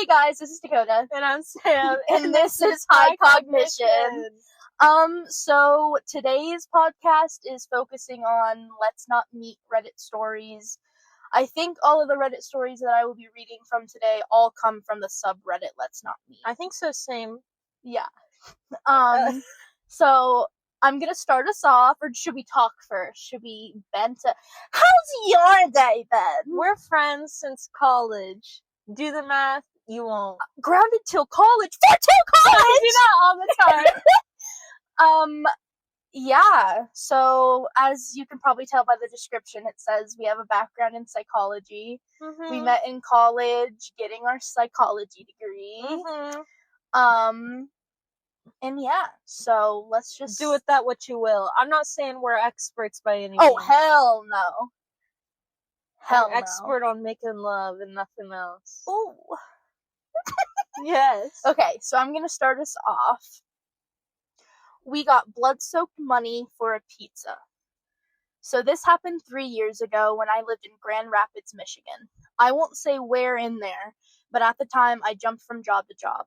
Hey guys, this is Dakota. And I'm Sam. And this is High Cognition. So today's podcast is focusing on Let's Not Meet Reddit stories. I think all of the Reddit stories that I will be reading from today all come from the subreddit Let's Not Meet. I think so, same. Yeah. So I'm gonna start us off, or should we talk first? Should we vent? How's your day, Ben? We're friends since college. Do the math, you won't. Grounded till college. For till college! I do that all the time. Yeah, so as you can probably tell by the description, it says we have a background in psychology. Mm-hmm. We met in college, getting our psychology degree. Mm-hmm. And yeah, so let's just do with that what you will. I'm not saying we're experts by any means. Oh, hell no. Hell we're expert on making love and nothing else. Ooh. Yes. Okay, so I'm gonna start us off. We got blood-soaked money for a pizza. So this happened 3 years ago when I lived in Grand Rapids, Michigan. I won't say where in there, but at the time I jumped from job to job.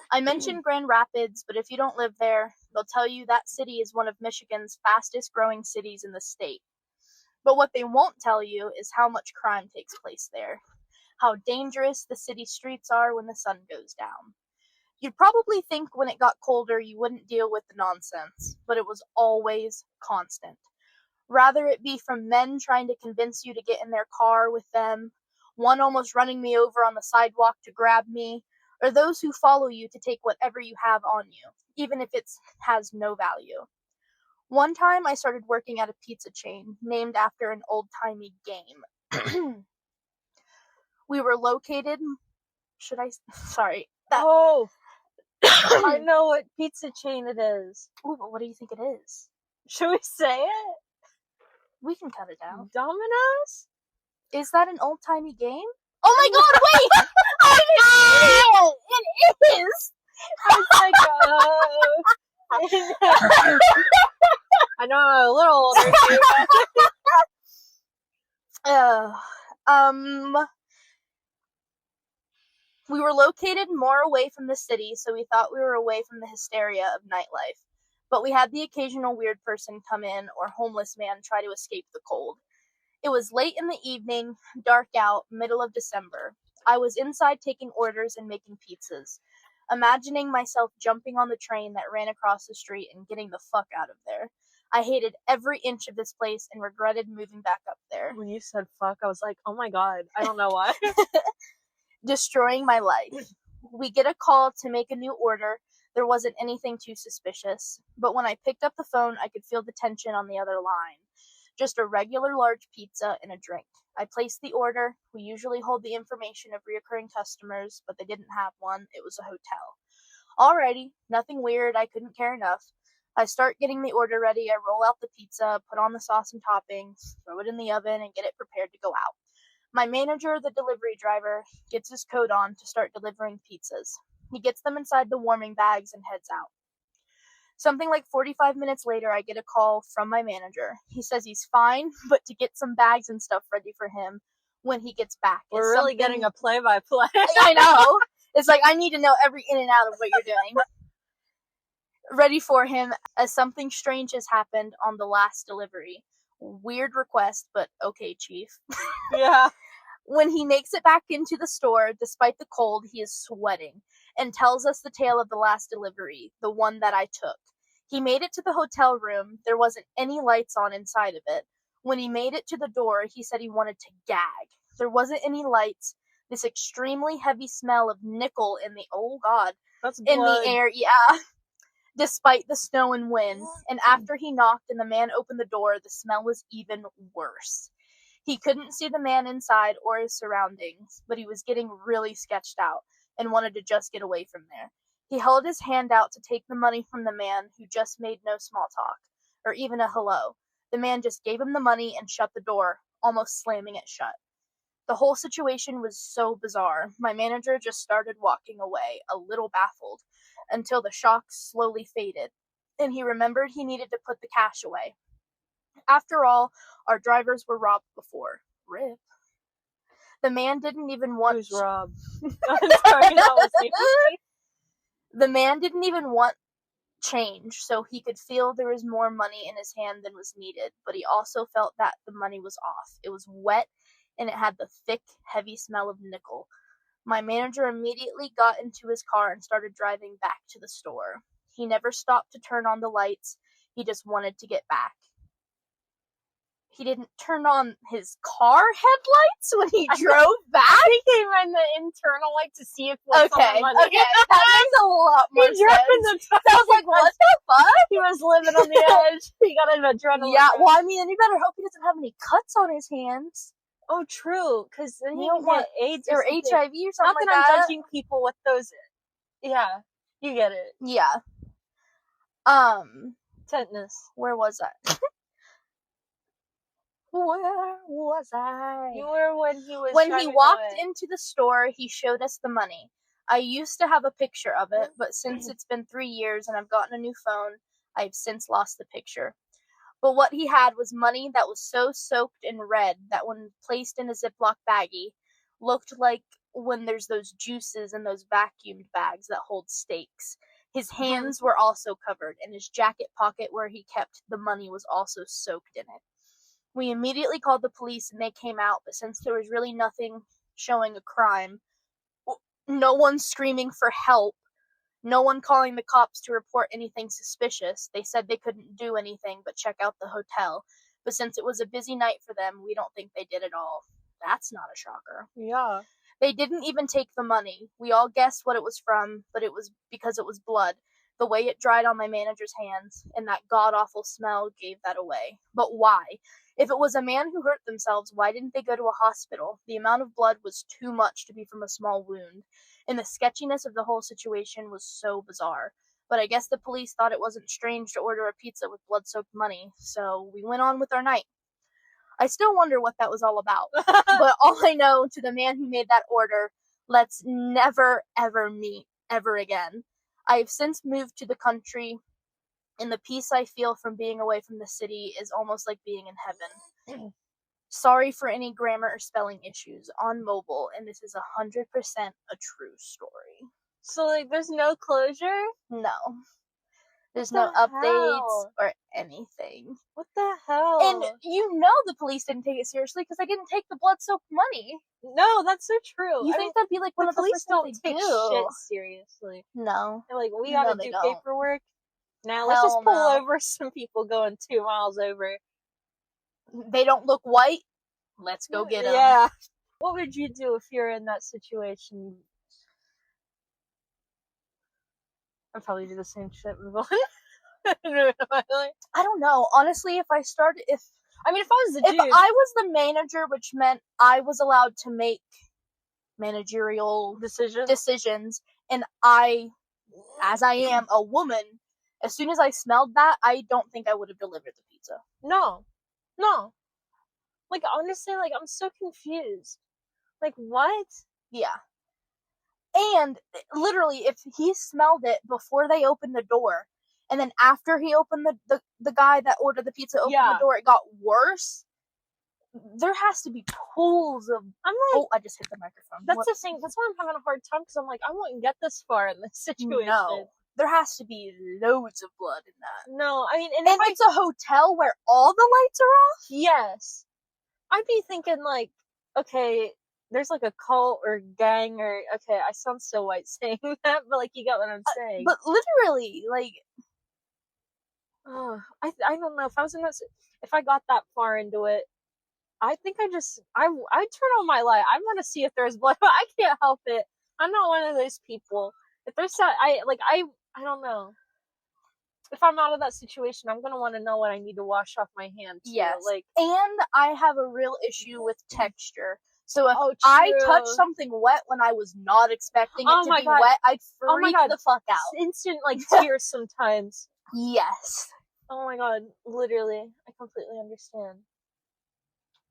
I mentioned Grand Rapids, but if you don't live there, they'll tell you that city is one of Michigan's fastest growing cities in the state. But what they won't tell you is how much crime takes place there, how dangerous the city streets are when the sun goes down. You'd probably think when it got colder you wouldn't deal with the nonsense, but it was always constant. Rather it be from men trying to convince you to get in their car with them, one almost running me over on the sidewalk to grab me, or those who follow you to take whatever you have on you, even if it has no value. One time I started working at a pizza chain named after an old-timey game. We were located... Oh! I know what pizza chain it is. Ooh, but what do you think it is? Should we say it? We can cut it out. Domino's? Is that an old-timey game? Oh my god, wait! Oh no! It is! I was like, I know I'm a little older too. We were located more away from the city, so we thought we were away from the hysteria of nightlife. But we had the occasional weird person come in or homeless man try to escape the cold. It was late in the evening, dark out, middle of December. I was inside taking orders and making pizzas, imagining myself jumping on the train that ran across the street and getting the fuck out of there. I hated every inch of this place and regretted moving back up there. When you said fuck, I was like, oh my god, I don't know why. Destroying my life. We get a call to make a new order. There wasn't anything too suspicious, but when I picked up the phone, I could feel the tension on the other line. Just a regular large pizza and a drink. I placed the order. We usually hold the information of reoccurring customers, but they didn't have one. It was a hotel. Alrighty, nothing weird. I couldn't care enough. I start getting the order ready. I roll out the pizza, put on the sauce and toppings, throw it in the oven, and get it prepared to go out. My manager, the delivery driver, gets his coat on to start delivering pizzas. He gets them inside the warming bags and heads out. Something like 45 minutes later, I get a call from my manager. He says he's fine, but to get some bags and stuff ready for him when he gets back. We're really getting a play-by-play. I know. It's like, I need to know every in and out of what you're doing. Ready for him, as something strange has happened on the last delivery. Weird request, but okay, chief. Yeah. When he makes it back into the store, despite the cold, he is sweating and tells us the tale of the last delivery, the one that I took. He made it to the hotel room. There wasn't any lights on inside of it. When he made it to the door, he said he wanted to gag. There wasn't any lights. This extremely heavy smell of nickel in the, oh god, that's blood. In the air, yeah. Despite the snow and wind. And after he knocked and the man opened the door, the smell was even worse. He couldn't see the man inside or his surroundings, but he was getting really sketched out and wanted to just get away from there. He held his hand out to take the money from the man who just made no small talk, or even a hello. The man just gave him the money and shut the door, almost slamming it shut. The whole situation was so bizarre. My manager just started walking away, a little baffled, until the shock slowly faded, and he remembered he needed to put the cash away. After all, our drivers were robbed before. RIP. The man didn't even want Who's Rob? I'm sorry, that was me. The man didn't even want change, so he could feel there was more money in his hand than was needed, but he also felt that the money was off. It was wet, and it had the thick, heavy smell of nickel. My manager immediately got into his car and started driving back to the store. He never stopped to turn on the lights. He just wanted to get back. He didn't turn on his car headlights when he drove back? I think he ran the internal light to see if what's on the money. Okay, that makes a lot more sense. He drove in the truck. I was like, what the fuck? He was living on the edge. He got an adrenaline. Yeah, rush. well, I mean, you better hope he doesn't have any cuts on his hands. Oh, true. Because then You he don't can get want- AIDS Or something. HIV or something Not like that that. I'm judging people with those. Yeah, you get it. Yeah. Tetanus. Where was I? Where was I? You were when he was. When he driving walked away. into the store, he showed us the money. I used to have a picture of it, but since it's been 3 years and I've gotten a new phone, I've since lost the picture. But what he had was money that was so soaked in red that when placed in a Ziploc baggie, looked like when there's those juices in those vacuumed bags that hold steaks. His hands were also covered, and his jacket pocket where he kept the money was also soaked in it. We immediately called the police and they came out, but since there was really nothing showing a crime, no one screaming for help, no one calling the cops to report anything suspicious, they said they couldn't do anything but check out the hotel. But since it was a busy night for them, we don't think they did at all. That's not a shocker. Yeah. They didn't even take the money. We all guessed what it was from, but it was because it was blood. The way it dried on my manager's hands, and that god-awful smell gave that away. But why? If it was a man who hurt themselves, why didn't they go to a hospital? The amount of blood was too much to be from a small wound, and the sketchiness of the whole situation was so bizarre. But I guess the police thought it wasn't strange to order a pizza with blood-soaked money, so we went on with our night. I still wonder what that was all about, but all I know, to the man who made that order, let's never ever meet ever again. I have since moved to the country, and the peace I feel from being away from the city is almost like being in heaven. Sorry for any grammar or spelling issues on mobile, and this is 100% a true story. So, like, there's no closure? No. There's What no the updates hell? or anything. What the hell? And you know the police didn't take it seriously because they didn't take the blood-soaked money. No, that's so true. You I think mean, that'd be like one the of the police first don't things they take do? shit seriously. No. They're like, we No, gotta they do don't. paperwork. Now let's just Hell pull no. over some people going 2 miles over. They don't look white. Let's go get them. Yeah. What would you do if you're in that situation? I'd probably do the same shit. Move on. I don't know. Honestly, if I was the if dude, I was the manager, which meant I was allowed to make managerial decisions, and as I am a woman, as soon as I smelled that, I don't think I would have delivered the pizza. No. Like, honestly, like, I'm so confused. Like, what? Yeah. And literally, if he smelled it before they opened the door, and then after he opened the guy that ordered the pizza opened the door, it got worse. There has to be pools of. I'm like, I just hit the microphone. That's the thing. That's why I'm having a hard time because I'm like, I wouldn't get this far in this situation. No, there has to be loads of blood in that. No, I mean, and it's a hotel where all the lights are off. Yes, I'd be thinking like, okay, there's like a cult or gang or okay, I sound so white saying that, but like you get what I'm saying. But literally, like, I don't know if I was in that. If I got that far into it, I think I'd turn on my light. I want to see if there's blood, but I can't help it. I'm not one of those people. If there's I don't know. If I'm out of that situation, I'm gonna want to know what I need to wash off my hands. Yes. Like, and I have a real issue with texture. So if Oh, I true. touch something wet when I was not expecting it Oh to my be God. wet, I'd Oh my freak God. the fuck out. instant like tears sometimes. Yes. Oh my God, literally, I completely understand.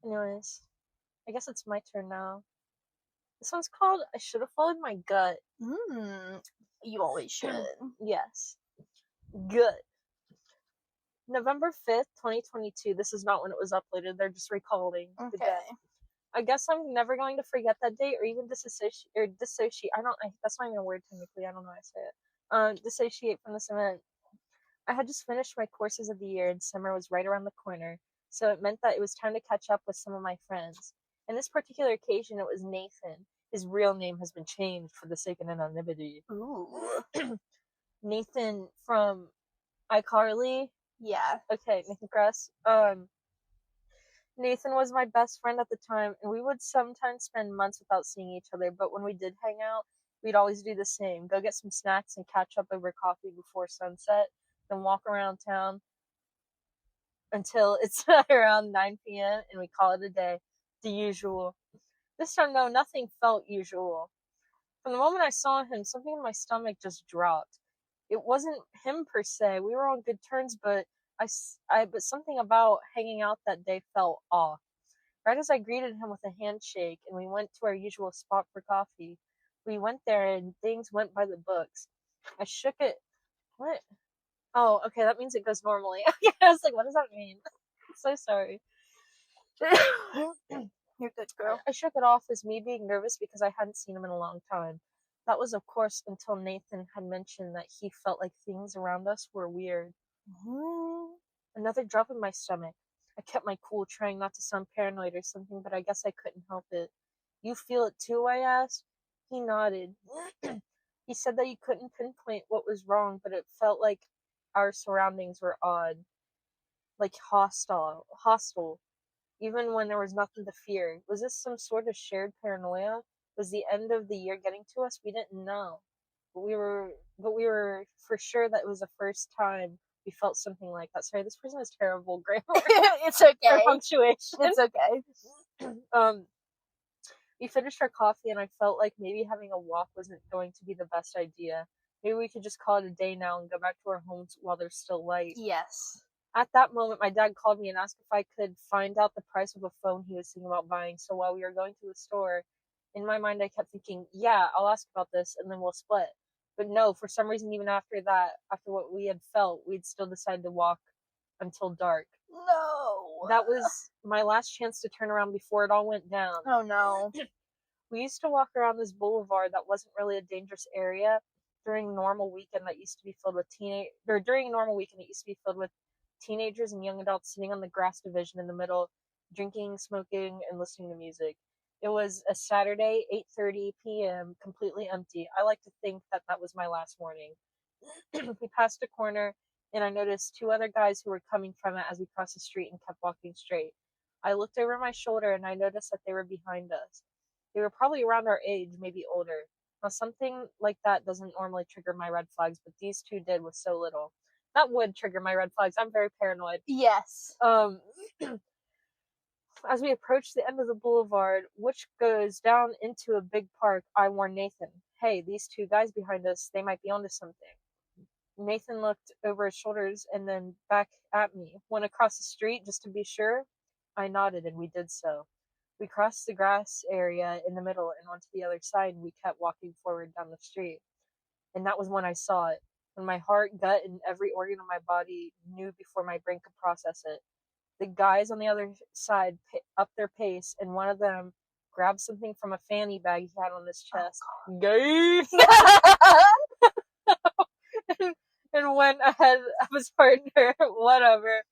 Anyways, I guess it's my turn now. This one's called I Should Have Followed My Gut. You always should. Yes. Good. November 5th, 2022. This is not when it was uploaded. They're just recalling the Okay. day. I guess I'm never going to forget that day or even dissociate. That's not even a word technically. I don't know how to say it. Dissociate from this event. I had just finished my courses of the year and summer was right around the corner, so it meant that it was time to catch up with some of my friends. In this particular occasion, it was Nathan. His real name has been changed for the sake of anonymity. Ooh. Nathan from iCarly. Yeah. Okay, Nathan Kress. Nathan was my best friend at the time, and we would sometimes spend months without seeing each other, but when we did hang out, we'd always do the same. Go get some snacks and catch up over coffee before sunset, then walk around town until it's around 9 p.m. and we call it a day. The usual. This time, though, nothing felt usual. From the moment I saw him, something in my stomach just dropped. It wasn't him per se. We were on good terms, but but something about hanging out that day felt off. Right as I greeted him with a handshake and we went to our usual spot for coffee, we went there and things went by the books. I shook it. What? Oh, okay, that means it goes normally. I was like, what does that mean? I'm so sorry. You're good, girl. I shook it off as me being nervous because I hadn't seen him in a long time. That was, of course, until Nathan had mentioned that he felt like things around us were weird. Another drop in my stomach. I kept my cool, trying not to sound paranoid or something, but I guess I couldn't help it. You feel it too? I asked. He nodded. He said that he couldn't pinpoint what was wrong, but it felt like our surroundings were odd, like hostile, even when there was nothing to fear. Was this some sort of shared paranoia? Was the end of the year getting to us? We didn't know. But we were for sure that it was the first time we felt something like that. Sorry, this person has terrible grammar. It's okay. Or punctuation. It's okay. We finished our coffee and I felt like maybe having a walk wasn't going to be the best idea. Maybe we could just call it a day now and go back to our homes while there's still light. Yes. At that moment, my dad called me and asked if I could find out the price of a phone he was thinking about buying. So while we were going to the store, in my mind, I kept thinking, yeah, I'll ask about this and then we'll split. But no, for some reason, even after that, after what we had felt, we'd still decide to walk until dark. No. That was my last chance to turn around before it all went down. Oh no. We used to walk around this boulevard that wasn't really a dangerous area during a normal weekend that used to be filled with teenagers and young adults sitting on the grass division in the middle, drinking, smoking, and listening to music. It was a Saturday, 8:30 p.m., completely empty. I like to think that that was my last morning. We passed a corner, and I noticed two other guys who were coming from it as we crossed the street and kept walking straight. I looked over my shoulder, and I noticed that they were behind us. They were probably around our age, maybe older. Now, something like that doesn't normally trigger my red flags, but these two did with so little. That would trigger my red flags. I'm very paranoid. Yes. As we approached the end of the boulevard, which goes down into a big park, I warned Nathan, hey, these two guys behind us, they might be onto something. Nathan looked over his shoulders and then back at me. Went across the street just to be sure. I nodded and we did so. We crossed the grass area in the middle and onto the other side, and we kept walking forward down the street. And that was when I saw it. When my heart, gut, and every organ of my body knew before my brain could process it. The guys on the other side upped their pace, and one of them grabbed something from a fanny bag he had on his chest. Gay! and went ahead of his partner. Whatever.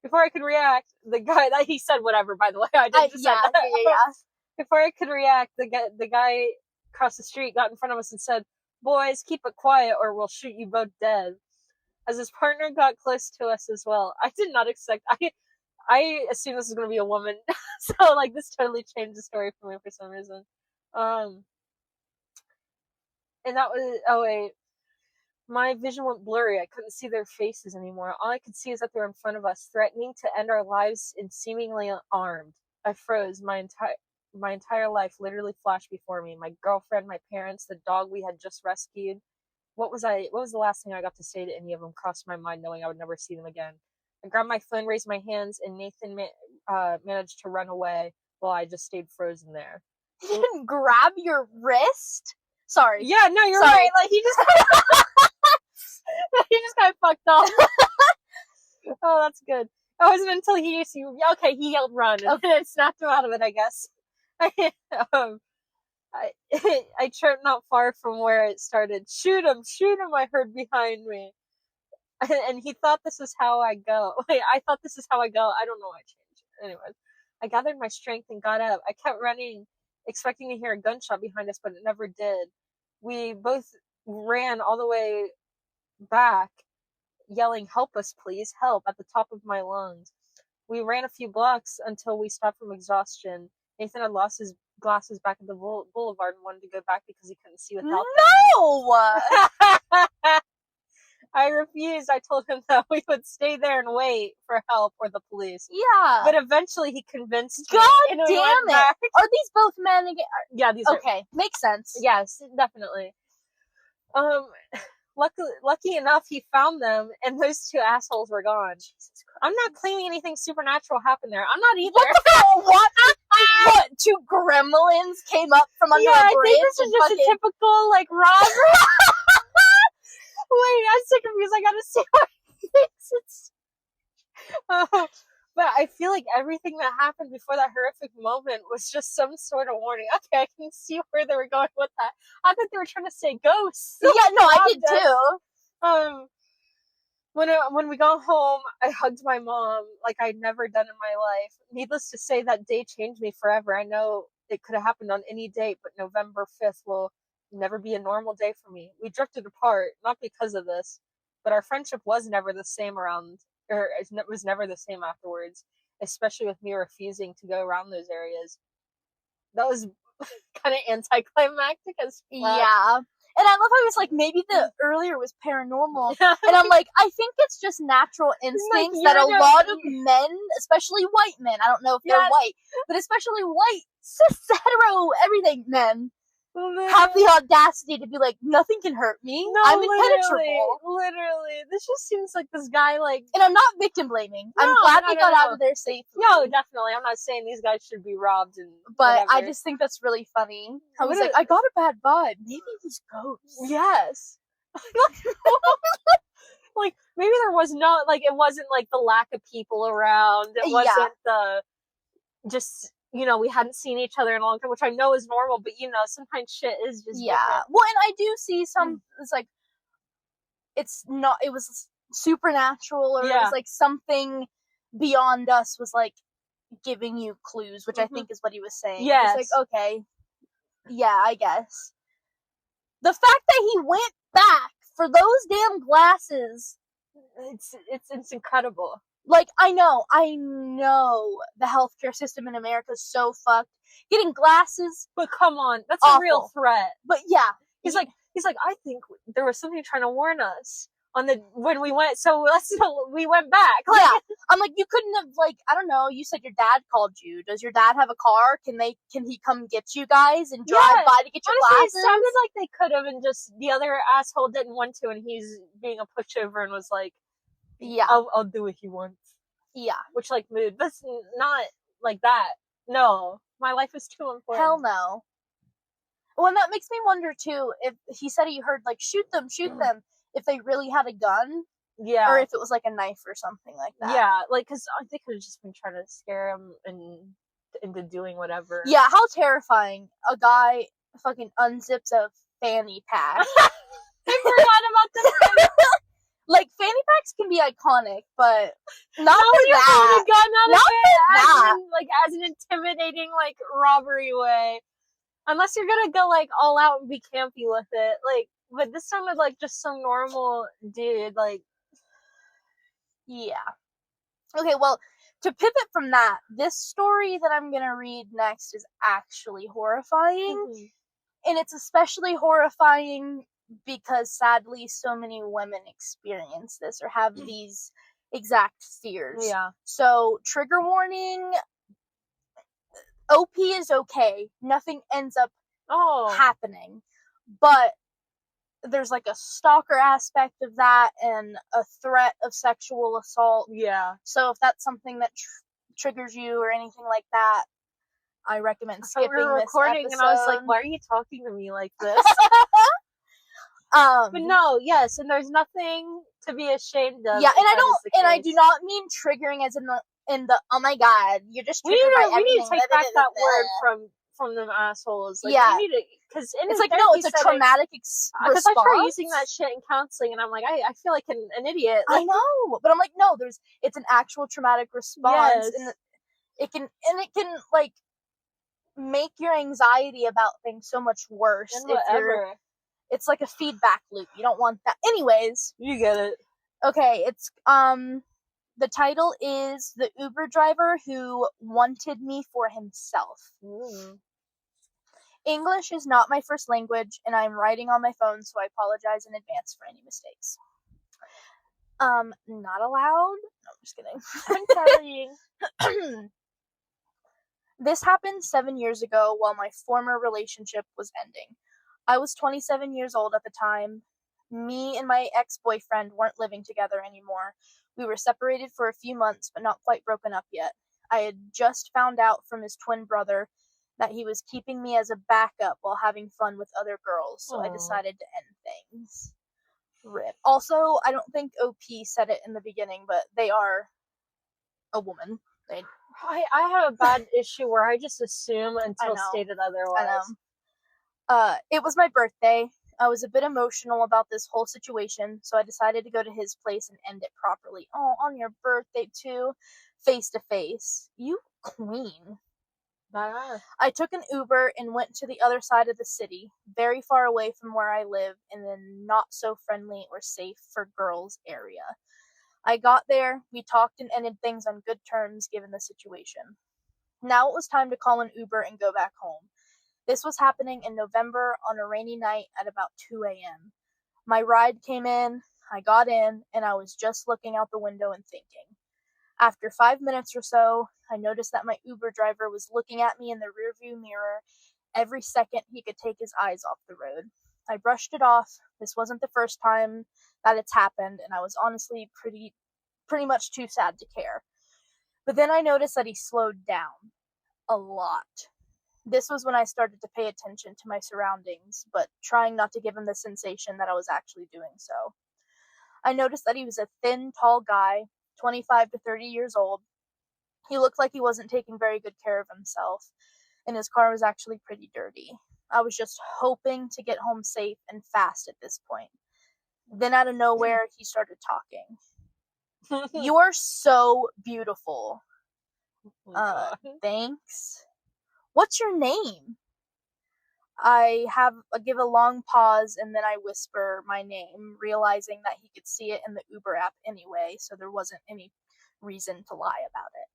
Before I could react, the guy that he said whatever. By the way, I didn't just say that. Yeah. Before I could react, the guy across the street got in front of us and said, "Boys, keep it quiet, or we'll shoot you both dead." As his partner got close to us as well, I did not expect. I assumed this was gonna be a woman, so like this totally changed the story for me for some reason. And that was my vision went blurry. I couldn't see their faces anymore. All I could see is that they were in front of us, threatening to end our lives and seemingly armed. I froze. My entire life literally flashed before me. My girlfriend, my parents, the dog we had just rescued. What was the last thing I got to say to any of them crossed my mind, knowing I would never see them again. I grabbed my phone, raised my hands, and Nathan managed to run away while I just stayed frozen there. He didn't grab your wrist? Sorry. Yeah, no, you're right. Like, he just he just got fucked off. Oh, that's good. It wasn't until he yelled run, and it snapped him out of it, I guess. um, I I tripped not far from where it started. Shoot him! I heard behind me, and he thought this is how I go. I thought this is how I go. I don't know why I changed it. Anyways, I gathered my strength and got up. I kept running, expecting to hear a gunshot behind us, but it never did. We both ran all the way back, yelling, "Help us, please! Help!" at the top of my lungs. We ran a few blocks until we stopped from exhaustion. Nathan had lost his glasses back at the boulevard and wanted to go back because he couldn't see without No! them. I refused. I told him that we would stay there and wait for help or the police. Yeah. But eventually he convinced me. God and we damn went it! back. Are these both men again? Yeah, these are. Okay, makes sense. Yes, definitely. Lucky enough, he found them, and those two assholes were gone. Jesus Christ. I'm not claiming anything supernatural happened there. I'm not either. What the hell? What? Two gremlins came up from under a I bridge think this is just fucking... a typical, like, robbery. Wait, I'm so confused. I gotta see what he thinks it's... but I feel like everything that happened before that horrific moment was just some sort of warning. Okay, I can see where they were going with that. I thought they were trying to say ghosts. Yeah, no, I did too. When we got home, I hugged my mom like I'd never done in my life. Needless to say, that day changed me forever. I know it could have happened on any date, but November 5th will never be a normal day for me. We drifted apart, not because of this, but our friendship was never the same it was never the same afterwards, especially with me refusing to go around those areas. That was kind of anticlimactic as fuck. Yeah. And I love how it's like, maybe the earlier was paranormal. And I'm like, I think it's just natural instincts that a lot of men, especially white men, I don't know if they're white, but especially white, cis, hetero, everything men, have the audacity to be like, nothing can hurt me. No, I'm impenetrable. Literally. This just seems like this guy, like... And I'm not victim blaming. I'm glad they got out of there safely. No, definitely. I'm not saying these guys should be robbed and But whatever. I just think that's really funny. I was like, I got a bad vibe. Maybe it was ghosts. Yes. Like, maybe there was no... Like, it wasn't, like, the lack of people around. It wasn't the... Just... You know, we hadn't seen each other in a long time, which I know is normal, but, you know, sometimes shit is just different. Well, and I do see some, it's like, it's not, it was supernatural, or it was like something beyond us was like giving you clues, which I think is what he was saying. Yes. It's like, okay, yeah, I guess. The fact that he went back for those damn glasses, it's incredible. Like, I know the healthcare system in America is so fucked. Getting glasses, but come on, that's awful. A real threat. But yeah, he's like, I think there was something trying to warn us when we went. So we went back. Like, yeah, I'm like, you couldn't have, like, I don't know. You said your dad called you. Does your dad have a car? Can he come get you guys and drive by to get your glasses? It sounded like they could have, and just the other asshole didn't want to, and he's being a pushover and was like, yeah, I'll do what he wants. Yeah. Which, like, mood. That's not like that. No. My life is too important. Hell no. Well, and that makes me wonder, too, if he said he heard, like, shoot them, if they really had a gun. Yeah. Or if it was, like, a knife or something like that. Yeah, like, because they could have just been trying to scare him into doing whatever. Yeah, how terrifying. A guy fucking unzips a fanny pack. I forgot about the Like, fanny packs can be iconic, but not for that. Not for that. Like, as an intimidating, like, robbery way. Unless you're gonna go, like, all out and be campy with it. Like, but this sounded like just some normal dude, like... Yeah. Okay, well, to pivot from that, this story that I'm gonna read next is actually horrifying. Mm-hmm. And it's especially horrifying because sadly so many women experience this or have these exact fears. Yeah. So, trigger warning, OP is okay. Nothing ends up happening. But there's like a stalker aspect of that and a threat of sexual assault. Yeah. So if that's something that triggers you or anything like that, I recommend skipping this recording episode. And I was like, why are you talking to me like this? But no, yes, and there's nothing to be ashamed of. Yeah, and I do not mean triggering as in the oh my god, you're just triggered by everything. We need to take back that word from them assholes. Like, Yeah. you need to, because it's like, no, it's a traumatic because response. I try using that shit in counseling, and I'm like, I feel like an idiot. Like, I know, but I'm like, no, it's an actual traumatic response, yes. and it can like make your anxiety about things so much worse. And whatever. It's like a feedback loop. You don't want that. Anyways, You get it. okay, it's the title is The Uber Driver Who Wanted Me for Himself. English is not my first language, and I'm writing on my phone, so I apologize in advance for any mistakes. Not allowed? No, I'm just kidding. I'm sorry. This happened 7 years ago while my former relationship was ending. I was 27 years old at the time. Me and my ex-boyfriend weren't living together anymore. We were separated for a few months, but not quite broken up yet. I had just found out from his twin brother that he was keeping me as a backup while having fun with other girls, so I decided to end things. RIP. Also, I don't think OP said it in the beginning, but they are a woman. I have a bad issue where I just assume until know. stated otherwise. I know. It was my birthday. I was a bit emotional about this whole situation, so I decided to go to his place and end it properly. Oh, on your birthday too? Face to face. You queen. Badass. I took an Uber and went to the other side of the city, very far away from where I live, in the not so friendly or safe for girls area. I got there, we talked and ended things on good terms given the situation. Now it was time to call an Uber and go back home. This was happening in November on a rainy night at about 2 a.m. My ride came in, I got in, and I was just looking out the window and thinking. After 5 minutes or so, I noticed that my Uber driver was looking at me in the rearview mirror every second he could take his eyes off the road. I brushed it off. This wasn't the first time that it's happened, and I was honestly pretty much too sad to care. But then I noticed that he slowed down. A lot. This was when I started to pay attention to my surroundings, but trying not to give him the sensation that I was actually doing so. I noticed that he was a thin, tall guy, 25 to 30 years old. He looked like he wasn't taking very good care of himself, and his car was actually pretty dirty. I was just hoping to get home safe and fast at this point. Then out of nowhere, he started talking. You are so beautiful. Thanks. What's your name? I give a long pause and then I whisper my name, realizing that he could see it in the Uber app anyway, so there wasn't any reason to lie about it.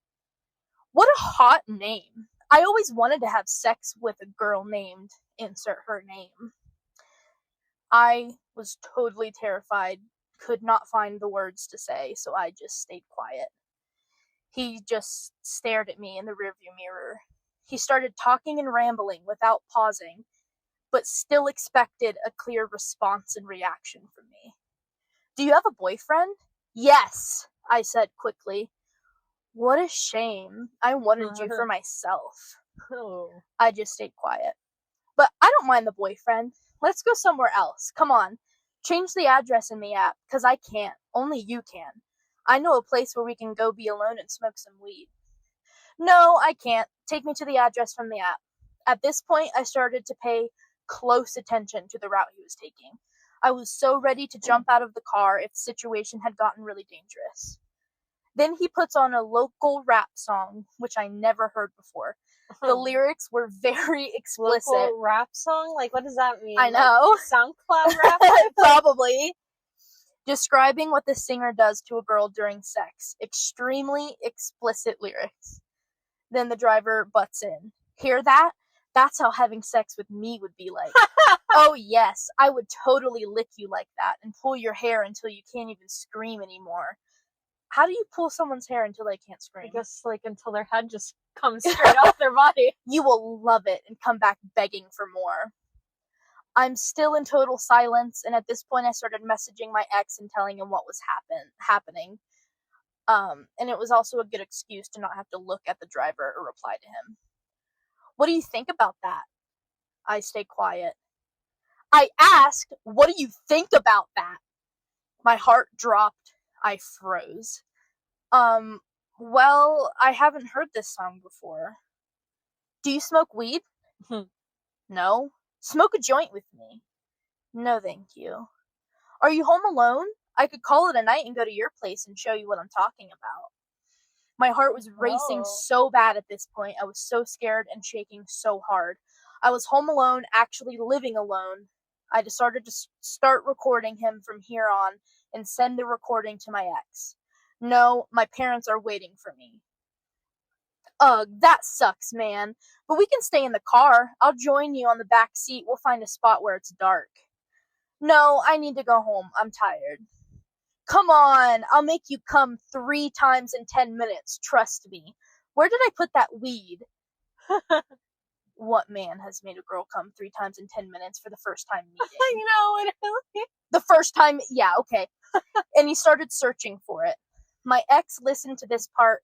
What a hot name. I always wanted to have sex with a girl named insert her name. I was totally terrified, could not find the words to say, so I just stayed quiet. He just stared at me in the rearview mirror. He started talking and rambling without pausing, but still expected a clear response and reaction from me. Do you have a boyfriend? Yes, I said quickly. What a shame. I wanted you for myself. I just stayed quiet. But I don't mind the boyfriend. Let's go somewhere else. Come on. Change the address in the app, because I can't. Only you can. I know a place where we can go be alone and smoke some weed. No, I can't. Take me to the address from the app. At this point, I started to pay close attention to the route he was taking. I was so ready to jump out of the car if the situation had gotten really dangerous. Then he puts on a local rap song, which I never heard before. The lyrics were very explicit. Local rap song? Like, what does that mean? I know. Like, SoundCloud rap? Probably. Describing what the singer does to a girl during sex. Extremely explicit lyrics. Then the driver butts in. Hear that? That's how having sex with me would be like. Oh yes, I would totally lick you like that and pull your hair until you can't even scream anymore. How do you pull someone's hair until they can't scream? I guess, like, until their head just comes straight off their body. You will love it and come back begging for more. I'm still in total silence, and at this point I started messaging my ex and telling him what was happening. And it was also a good excuse to not have to look at the driver or reply to him. What do you think about that? I stay quiet. I asked, what do you think about that? My heart dropped. I froze. Well, I haven't heard this song before. Do you smoke weed? No. Smoke a joint with me. No, thank you. Are you home alone? I could call it a night and go to your place and show you what I'm talking about. My heart was racing Oh. so bad at this point. I was so scared and shaking so hard. I was home alone, actually living alone. I decided to start recording him from here on and send the recording to my ex. No, my parents are waiting for me. Ugh, that sucks, man. But we can stay in the car. I'll join you on the back seat. We'll find a spot where it's dark. No, I need to go home. I'm tired. Come on, I'll make you come 3 times in 10 minutes, trust me. Where did I put that weed? What man has made a girl come 3 times in 10 minutes for the first time meeting? Literally. The first time, yeah, okay. And he started searching for it. My ex listened to this part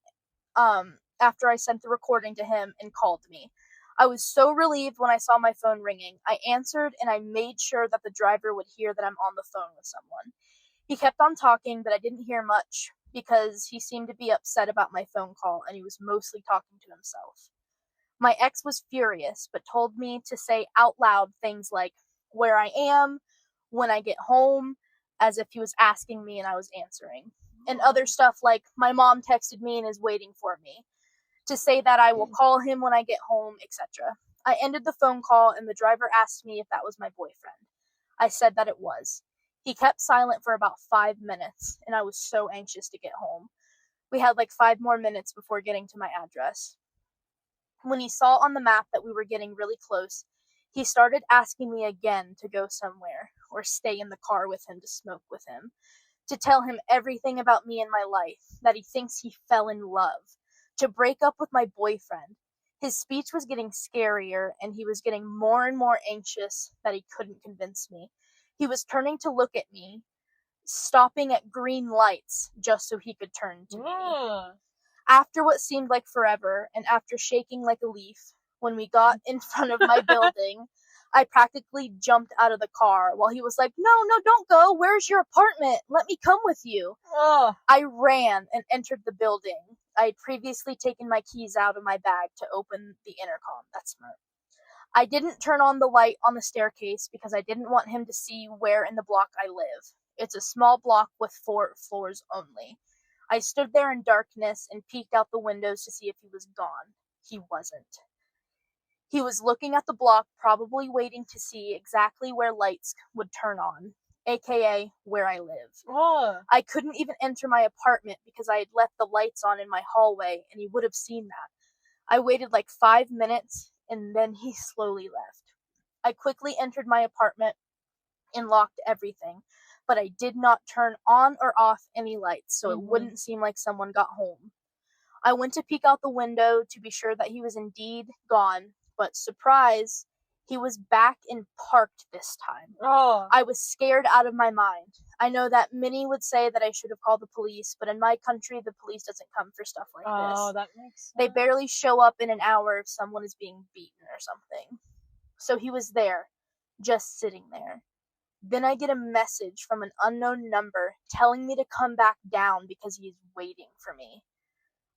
after I sent the recording to him and called me. I was so relieved when I saw my phone ringing. I answered and I made sure that the driver would hear that I'm on the phone with someone. He kept on talking, but I didn't hear much because he seemed to be upset about my phone call and he was mostly talking to himself. My ex was furious, but told me to say out loud things like where I am, when I get home, as if he was asking me and I was answering. And other stuff like my mom texted me and is waiting for me. To say that I will call him when I get home, etc. I ended the phone call and the driver asked me if that was my boyfriend. I said that it was. He kept silent for about 5 minutes, and I was so anxious to get home. We had like 5 more minutes before getting to my address. When he saw on the map that we were getting really close, he started asking me again to go somewhere, or stay in the car with him to smoke with him, to tell him everything about me and my life, that he thinks he fell in love, to break up with my boyfriend. His speech was getting scarier, and he was getting more and more anxious that he couldn't convince me. He was turning to look at me, stopping at green lights just so he could turn to me. After what seemed like forever, and after shaking like a leaf, when we got in front of my building, I practically jumped out of the car while he was like, no, don't go. Where's your apartment? Let me come with you. I ran and entered the building. I had previously taken my keys out of my bag to open the intercom. That's smart. I didn't turn on the light on the staircase because I didn't want him to see where in the block I live. It's a small block with 4 floors only. I stood there in darkness and peeked out the windows to see if he was gone. He wasn't. He was looking at the block, probably waiting to see exactly where lights would turn on, aka where I live. I couldn't even enter my apartment because I had left the lights on in my hallway, and he would have seen that. I waited like 5 minutes, and then he slowly left. I quickly entered my apartment and locked everything, but I did not turn on or off any lights so it wouldn't seem like someone got home. I went to peek out the window to be sure that he was indeed gone, but surprise, he was back and parked this time. I was scared out of my mind. I know that many would say that I should have called the police, but in my country, the police doesn't come for stuff like this. That makes sense. They barely show up in an hour if someone is being beaten or something. So he was there, just sitting there. Then I get a message from an unknown number telling me to come back down because he is waiting for me.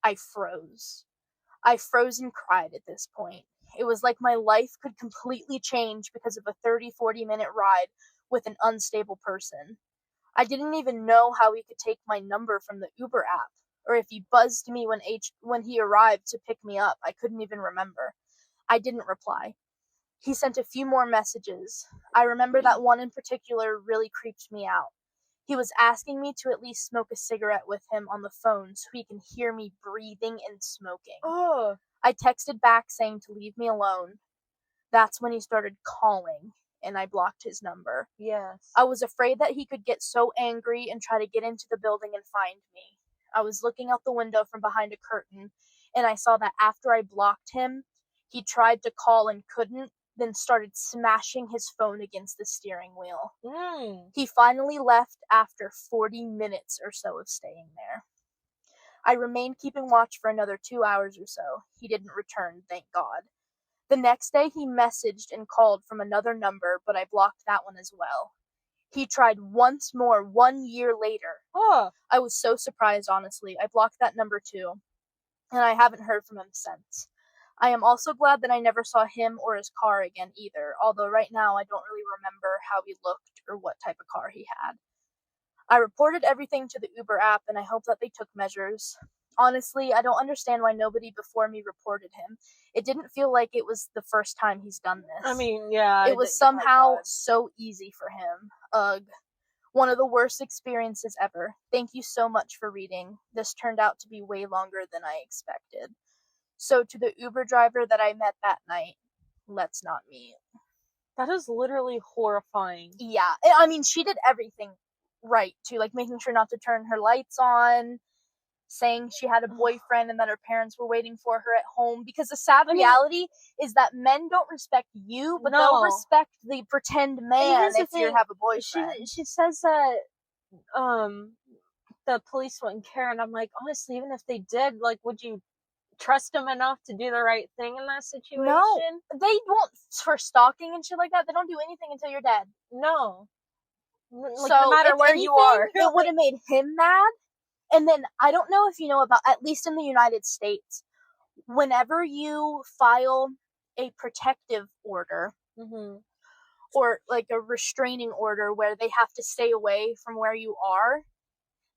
I froze. I froze and cried at this point. It was like my life could completely change because of a 30-40 minute ride with an unstable person. I didn't even know how he could take my number from the Uber app, or if he buzzed me when he arrived to pick me up. I couldn't even remember. I didn't reply. He sent a few more messages. I remember that one in particular really creeped me out. He was asking me to at least smoke a cigarette with him on the phone so he can hear me breathing and smoking. I texted back saying to leave me alone. That's when he started calling, and I blocked his number. Yes. I was afraid that he could get so angry and try to get into the building and find me. I was looking out the window from behind a curtain, and I saw that after I blocked him, he tried to call and couldn't, then started smashing his phone against the steering wheel. He finally left after 40 minutes or so of staying there. I remained keeping watch for another 2 hours or so. He didn't return, thank God. The next day he messaged and called from another number, but I blocked that one as well. He tried once more 1 year later. I was so surprised, honestly. I blocked that number too, and I haven't heard from him since. I am also glad that I never saw him or his car again either, although right now I don't really remember how he looked or what type of car he had. I reported everything to the Uber app and I hope that they took measures. Honestly, I don't understand why nobody before me reported him. It didn't feel like it was the first time he's done this. I mean, yeah. It was somehow so easy for him. Ugh. One of the worst experiences ever. Thank you so much for reading. This turned out to be way longer than I expected. So to the Uber driver that I met that night, let's not meet. That is literally horrifying. Yeah, I mean, she did everything right too, like making sure not to turn her lights on, saying she had a boyfriend and that her parents were waiting for her at home, because the sad reality is that men don't respect you, but they'll respect the pretend man if you have a boyfriend. She says that the police wouldn't care, and I'm like, honestly, even if they did, like, would you trust them enough to do the right thing in that situation? No, they won't, for stalking and shit like that. They don't do anything until you're dead. No. Like, so no matter where you are. It would have made him mad. And then, I don't know if you know about, at least in the United States, whenever you file a protective order, or like a restraining order where they have to stay away from where you are,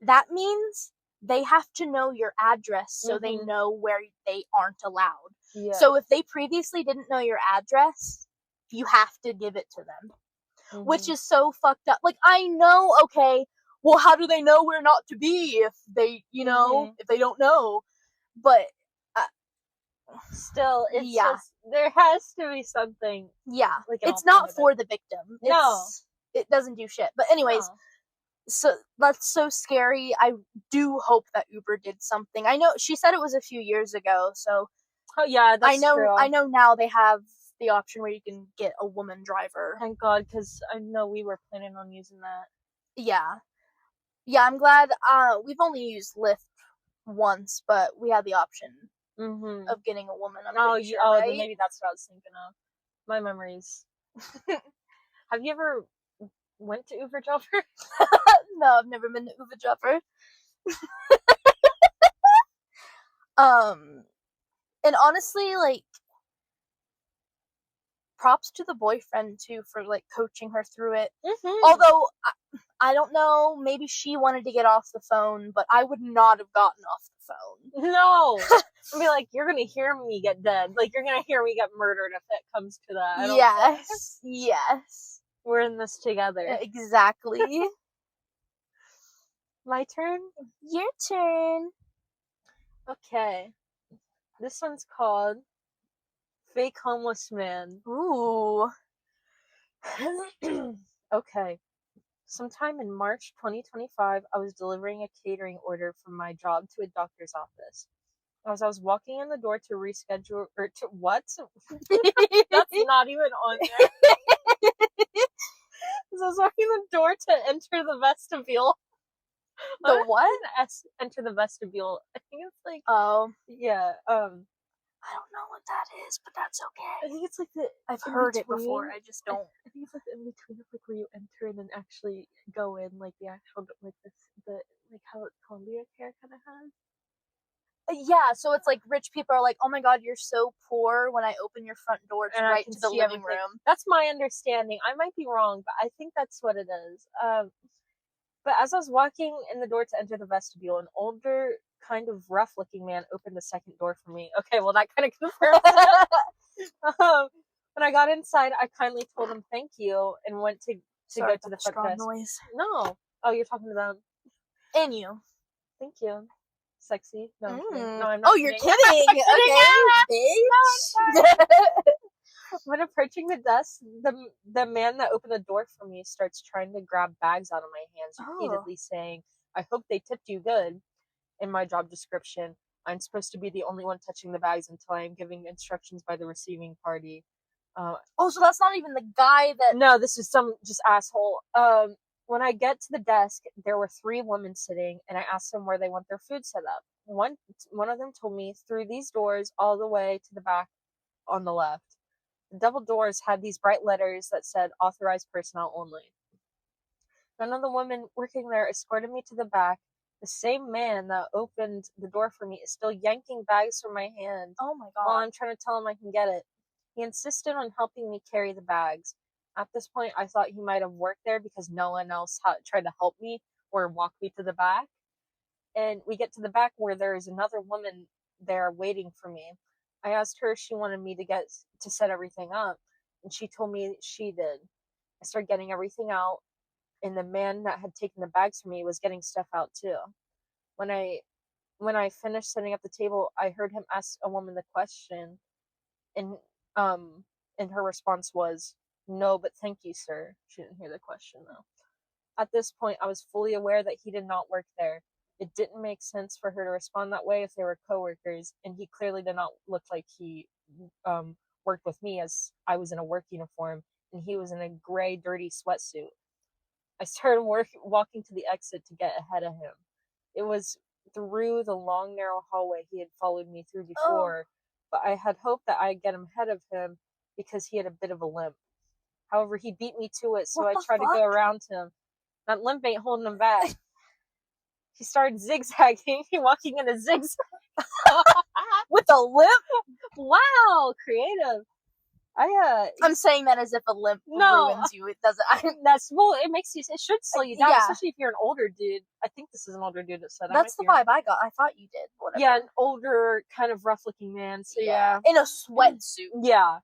that means they have to know your address so they know where they aren't allowed. Yeah. So if they previously didn't know your address, you have to give it to them, which is so fucked up. Like, I know, okay, well, how do they know where not to be if they, if they don't know? But still, it's just, there has to be something. Yeah, like it's not for the victim. It doesn't do shit. But anyways, so that's so scary. I do hope that Uber did something. I know she said it was a few years ago, so that's true. I know now they have the option where you can get a woman driver. Thank God, because I know we were planning on using that. Yeah, I'm glad. We've only used Lyft once, but we had the option of getting a woman. Right? Then maybe that's what I was thinking of. My memories. Have you ever went to Uber Jumper? No, I've never been to Uber Jumper. And honestly, like, props to the boyfriend too for like coaching her through it. Although I don't know, maybe she wanted to get off the phone, but I would not have gotten off the phone. No. I'd be like, you're gonna hear me get dead. Like, you're gonna hear me get murdered if it comes to that. Yes. We're in this together. Exactly. My turn? Your turn. Okay. This one's called Fake Homeless Man. Ooh. Okay. Sometime in March 2025, I was delivering a catering order from my job to a doctor's office. As I was walking in the door to reschedule, or to what? That's not even on there. As I was walking in the door to enter the vestibule. The what? Enter the vestibule. I think it's like... Oh. Yeah, I don't know what that is, but that's okay. I think it's like the... I've heard it before, I just don't... I think it's like the in-between of like where you enter and then actually go in, like the actual, like like how Columbia Care kind of has. Yeah, so it's like rich people are like, oh my god, you're so poor when I open your front door to right to the living room. That's my understanding. I might be wrong, but I think that's what it is. But as I was walking in the door to enter the vestibule, an older, kind of rough-looking man opened the second door for me. Okay, well, that kind of confirms it. When I got inside, I kindly told him thank you and went to go to the front desk. Noise. No. Oh, you're talking to them. And you. Thank you. Sexy. No, I'm kidding. No, I'm not. Oh, you're kidding. Okay, bitch. When approaching the desk, the man that opened the door for me starts trying to grab bags out of my hands, repeatedly saying, I hope they tipped you good. In my job description, I'm supposed to be the only one touching the bags until I am giving instructions by the receiving party. So that's not even the guy that... No, this is some just asshole. When I get to the desk, there were 3 women sitting, and I asked them where they want their food set up. One of them told me through these doors all the way to the back on the left. The double doors had these bright letters that said authorized personnel only. None of the women working there escorted me to the back, The same man that opened the door for me is still yanking bags from my hand Oh my while god. I'm trying to tell him I can get it. He insisted on helping me carry the bags. At this point, I thought he might have worked there because no one else tried to help me or walk me to the back. And we get to the back where there is another woman there waiting for me. I asked her if she wanted me to set everything up, and she told me she did. I started getting everything out, and the man that had taken the bags from me was getting stuff out too. When I finished setting up the table, I heard him ask a woman the question, and and her response was, "No, but thank you, sir." She didn't hear the question though. At this point, I was fully aware that he did not work there. It didn't make sense for her to respond that way if they were coworkers, and he clearly did not look like he worked with me, as I was in a work uniform and he was in a gray, dirty sweatsuit. I started walking to the exit to get ahead of him. It was through the long, narrow hallway he had followed me through before, but I had hoped that I'd get ahead of him because he had a bit of a limp. However, he beat me to it, so What I the tried to go fuck? around him. That limp ain't holding him back. He started zigzagging, walking in a zigzag. With a limp? Wow, creative. I'm saying that as if a limp No. ruins you. It doesn't. It should slow you down, Yeah. especially if you're an older dude. I think this is an older dude that said. That's the vibe I got. I thought you did. Whatever. Yeah, an older, kind of rough-looking man. So yeah. In a sweatsuit. Yeah.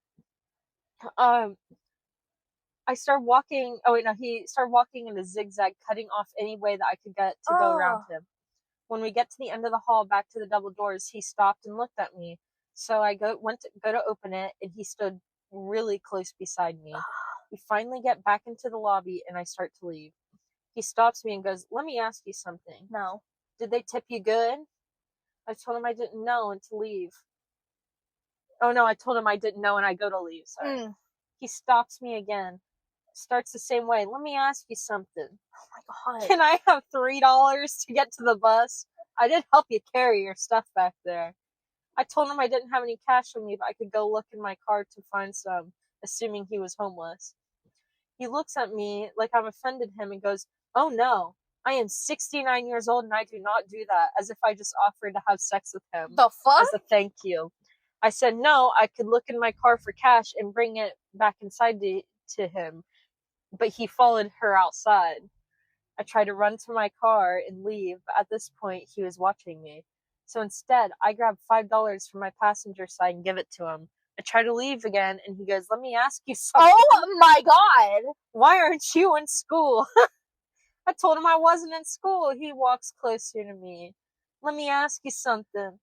I started walking. Oh wait, no. He started walking in a zigzag, cutting off any way that I could get to go around him. When we get to the end of the hall, back to the double doors, he stopped and looked at me. So I went to open it, and he stood really close beside me. We finally get back into the lobby, and I start to leave. He stops me and goes, "Let me ask you something. No. Did they tip you good?" I told him I didn't know and to leave. Oh no, I told him I didn't know and I go to leave. Sorry. He stops me again. Starts the same way. "Let me ask you something. Oh my god. Can I have $3 to get to the bus? I did help you carry your stuff back there." I told him I didn't have any cash on me, but I could go look in my car to find some, assuming he was homeless. He looks at me like I've offended him and goes, "Oh no, I am 69 years old and I do not do that," as if I just offered to have sex with him. The fuck? As a thank you. I said no, I could look in my car for cash and bring it back inside to him, but he followed her outside. I tried to run to my car and leave, but at this point he was watching me. So instead, I grabbed $5 from my passenger side and give it to him. I try to leave again, and he goes, "Let me ask you something. Oh my god. Why aren't you in school?" I told him I wasn't in school. He walks closer to me. "Let me ask you something.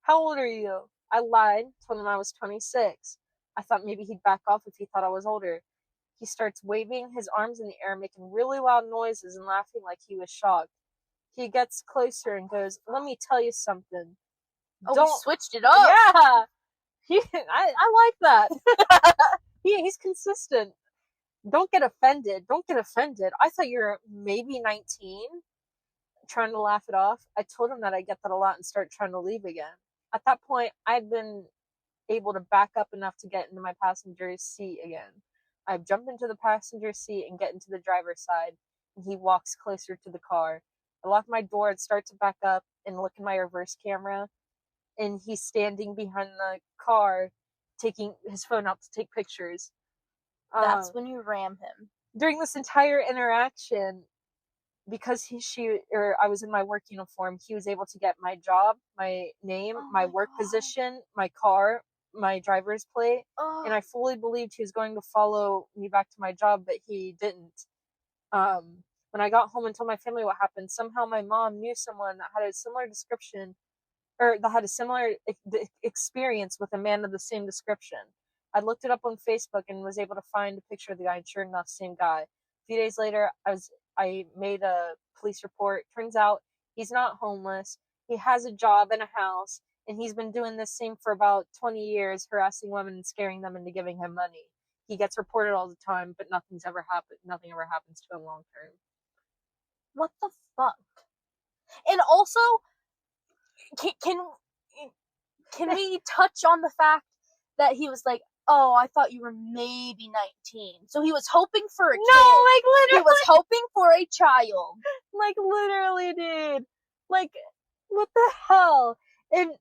How old are you?" I lied, told him I was 26. I thought maybe he'd back off if he thought I was older. He starts waving his arms in the air, making really loud noises and laughing like he was shocked. He gets closer and goes, "Let me tell you something. Oh, Don't..." we switched it up. Yeah! I like that. He's consistent. Don't get offended. Don't get offended. I thought you were maybe 19. Trying to laugh it off. I told him that I get that a lot and start trying to leave again. At that point, I'd been able to back up enough to get into my passenger seat again. I jump into the passenger seat and get into the driver's side, and he walks closer to the car. I lock my door and start to back up and look in my reverse camera, and he's standing behind the car, taking his phone out to take pictures. That's when you ram him. During this entire interaction, because I was in my work uniform, he was able to get my job, my name, my work position, my car, my driver's plate, and I fully believed he was going to follow me back to my job, but he didn't. When I got home and told my family what happened, somehow my mom knew someone that had a similar description, or that had a similar experience with a man of the same description. I looked it up on Facebook and was able to find a picture of the guy, and sure enough, same guy. A few days later, I made a police report. Turns out he's not homeless. He has a job and a house, and he's been doing this same for about 20 years, harassing women and scaring them into giving him money. He gets reported all the time, but nothing ever happens to him long term. What the fuck? And also, can we touch on the fact that he was like, "Oh, I thought you were maybe 19." So he was hoping for a kid. No, like literally. He was hoping for a child. Like literally, dude. Like, what the hell? And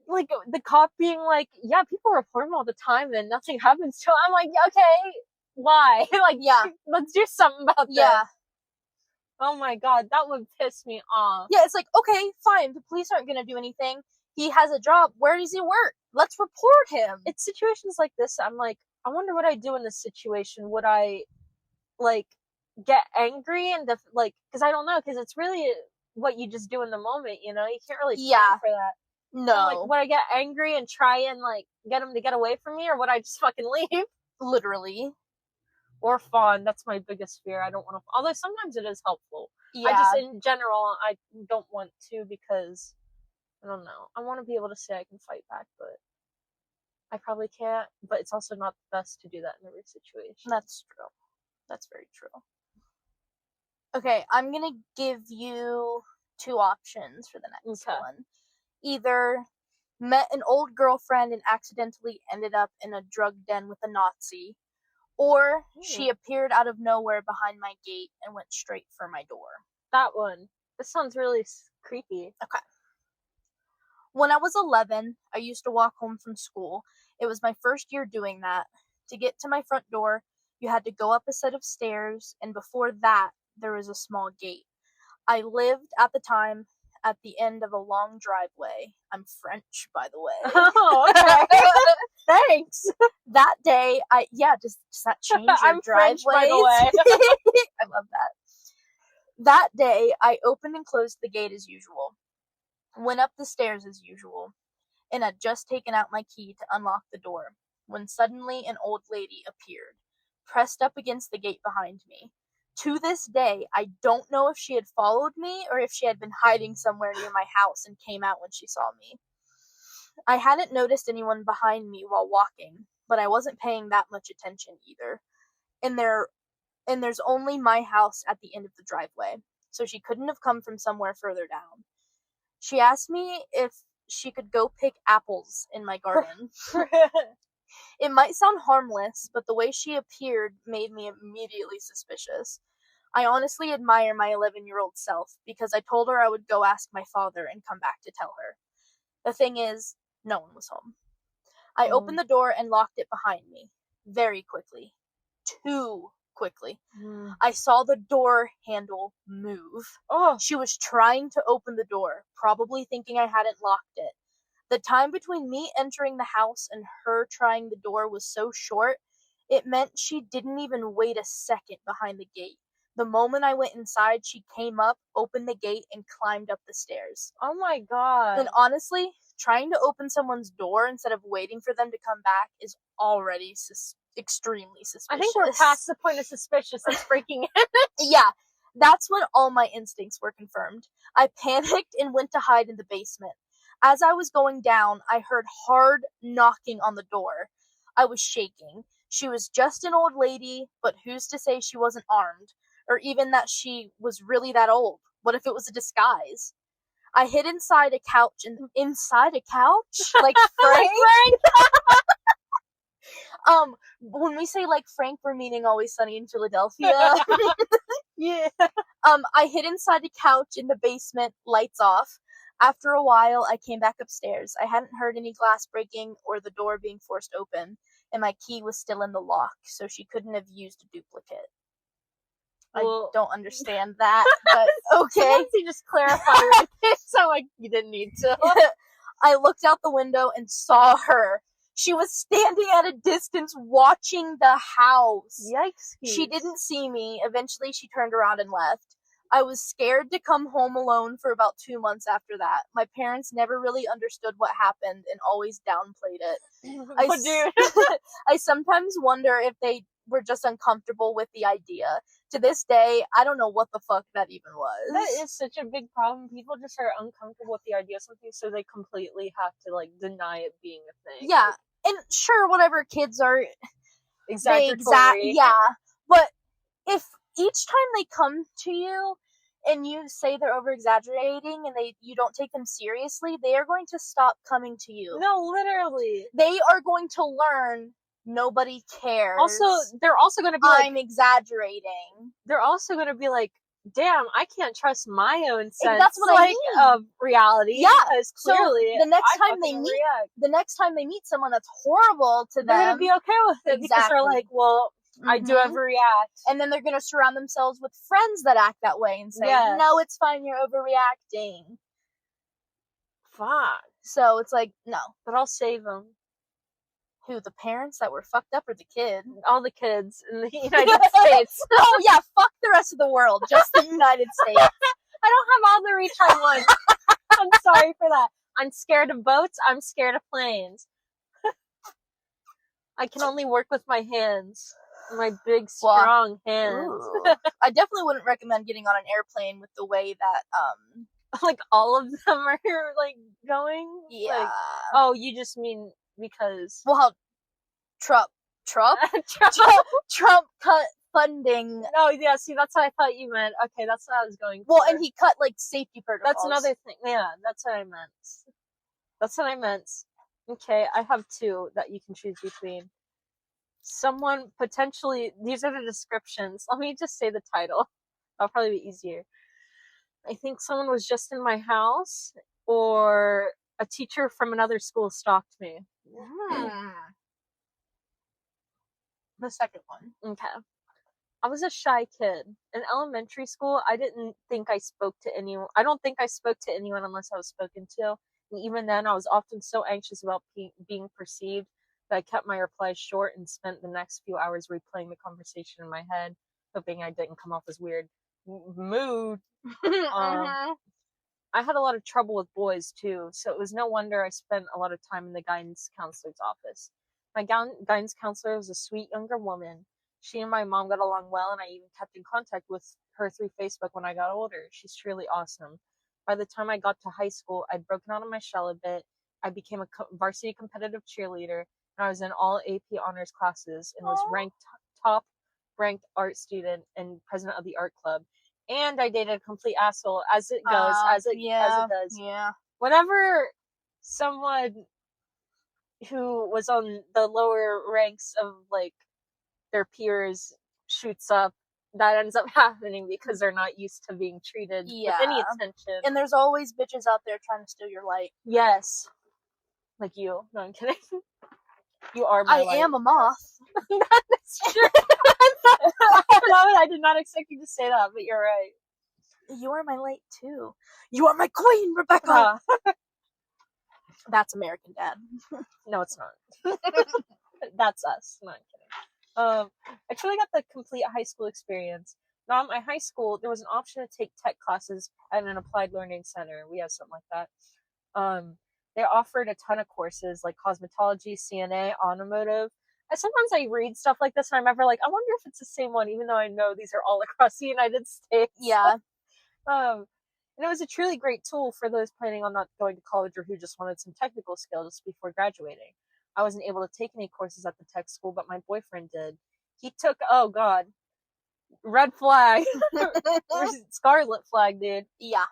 like the cop being like, yeah, people report him all the time and nothing happens to him. I'm like, yeah, okay, why? Like, Yeah. let's do something about this. Yeah. Oh my god, that would piss me off. Yeah, it's like, okay, fine, the police aren't gonna do anything. He has a job. Where does he work? Let's report him. It's situations like this, I'm like, I wonder what I'd do in this situation. Would I, like, get angry and, because I don't know, because it's really what you just do in the moment, you know? You can't really plan for that. No. So, like, would I get angry and try and, like, get him to get away from me, or would I just fucking leave? Literally. Or fawn. That's my biggest fear. I don't want to. Although sometimes it is helpful. Yeah. I just, in general, I don't want to because, I don't know. I want to be able to say I can fight back, but I probably can't. But it's also not best to do that in every situation. That's true. That's very true. Okay, I'm gonna give you 2 options for the next one. Either met an old girlfriend and accidentally ended up in a drug den with a Nazi, or she appeared out of nowhere behind my gate and went straight for my door. That one. This sounds really creepy. Okay. When I was 11, I used to walk home from school. It was my first year doing that. To get to my front door, you had to go up a set of stairs, and before that, there was a small gate. I lived, at the time, at the end of a long driveway. I'm French, by the way. Oh, okay. Thanks. That day, does that change your I'm French, by the way? I love that. That day, I opened and closed the gate as usual. Went up the stairs as usual, and had just taken out my key to unlock the door, when suddenly an old lady appeared, pressed up against the gate behind me. To this day, I don't know if she had followed me or if she had been hiding somewhere near my house and came out when she saw me. I hadn't noticed anyone behind me while walking, but I wasn't paying that much attention either. And there's only my house at the end of the driveway, so she couldn't have come from somewhere further down. She asked me if she could go pick apples in my garden. It might sound harmless, but the way she appeared made me immediately suspicious. I honestly admire my 11-year-old self, because I told her I would go ask my father and come back to tell her. The thing is, no one was home. I opened the door and locked it behind me. Very quickly. Too quickly. I saw the door handle move. Oh. She was trying to open the door, probably thinking I hadn't locked it. The time between me entering the house and her trying the door was so short, it meant she didn't even wait a second behind the gate. The moment I went inside, she came up, opened the gate, and climbed up the stairs. Oh my god. And honestly, trying to open someone's door instead of waiting for them to come back is already extremely suspicious. I think we're past the point of suspicious. It's breaking in. Yeah, that's when all my instincts were confirmed. I panicked and went to hide in the basement. As I was going down, I heard hard knocking on the door. I was shaking. She was just an old lady, but who's to say she wasn't armed? Or even that she was really that old? What if it was a disguise? I hid inside a couch, inside a couch? Like Frank? When we say like Frank, we're meaning Always Sunny in Philadelphia. Yeah. I hid inside a couch in the basement, lights off. After a while, I came back upstairs. I hadn't heard any glass breaking or the door being forced open, and my key was still in the lock, so she couldn't have used a duplicate. Well, I don't understand that, but okay. Once you just clarify it sounded like you didn't need to. I looked out the window and saw her. She was standing at a distance watching the house. Yikes. She didn't see me. Eventually, she turned around and left. I was scared to come home alone for about 2 months after that. My parents never really understood what happened and always downplayed it. I sometimes wonder if they were just uncomfortable with the idea. To this day, I don't know what the fuck that even was. That is such a big problem. People just are uncomfortable with the idea of something, so they completely have to, like, deny it being a thing. Yeah, and sure, whatever, kids are exaggeratory. But if each time they come to you and you say they're over-exaggerating and you don't take them seriously, they are going to stop coming to you. No, literally. They are going to learn nobody cares. Also, they're also going to be like, I'm exaggerating. They're also going to be like, damn, I can't trust my own sense. That's what I mean. Of reality. Yeah, because so clearly, the next I time they fucking meet, react. the next time they meet someone that's horrible to They're gonna them, be okay with it because they're Exactly. like, well, I do Mhm. overreact. and then they're gonna surround themselves with friends that act that way and say, Yes. no, it's fine, you're overreacting. Fuck. So it's like, no. But I'll save them. Who, the parents that were fucked up or the kid? All the kids in the United States. Oh yeah, fuck the rest of the world, just the United States. I don't have all the reach I want. I'm sorry for that. I'm scared of boats. I'm scared of planes. I can only work with my hands. My big, strong hands. I definitely wouldn't recommend getting on an airplane with the way that, like, all of them are, like, going? Yeah. Like, oh, you just mean because... Well, how Trump cut funding. Oh, yeah, see, that's what I thought you meant. Okay, that's what I was going for. Well, and he cut, like, safety protocols. That's another thing. Yeah, that's what I meant. That's what I meant. Okay, I have two that you can choose between. Someone potentially... These are the descriptions. Let me just say the title. That'll probably be easier. I think someone was just in my house, or a teacher from another school stalked me. The second one. Okay. I was a shy kid. In elementary school, I didn't think I spoke to anyone. I don't think I spoke to anyone unless I was spoken to. And even then, I was often so anxious about being perceived that I kept my replies short and spent the next few hours replaying the conversation in my head, hoping I didn't come off as weird. Mood. I had a lot of trouble with boys too, so it was no wonder I spent a lot of time in the guidance counselor's office. My guidance counselor was a sweet younger woman. She and my mom got along well, and I even kept in contact with her through Facebook when I got older. She's truly awesome. By the time I got to high school, I'd broken out of my shell a bit. I became a varsity competitive cheerleader, and I was in all AP honors classes and was top ranked art student and president of the art club. And I dated a complete asshole, as it goes, as it does. Yeah. Whenever someone who was on the lower ranks of, like, their peers shoots up, that ends up happening because they're not used to being treated with any attention. And there's always bitches out there trying to steal your light. Yes. Like you. No, I'm kidding. You are my light. I am a moth. That's true. I did not expect you to say that, but you're right. You are my light too. You are my queen, Rebecca. That's American Dad. No, it's not. That's us. No, I'm kidding. I truly got the complete high school experience. Now, at my high school, there was an option to take tech classes at an applied learning center. We have something like that. They offered a ton of courses like cosmetology, CNA, automotive. And sometimes I read stuff like this and I'm ever like, I wonder if it's the same one, even though I know these are all across the United States. Yeah. And it was a truly great tool for those planning on not going to college or who just wanted some technical skills before graduating. I wasn't able to take any courses at the tech school, but my boyfriend did. He took, oh god, red flag, scarlet flag, dude. Yeah.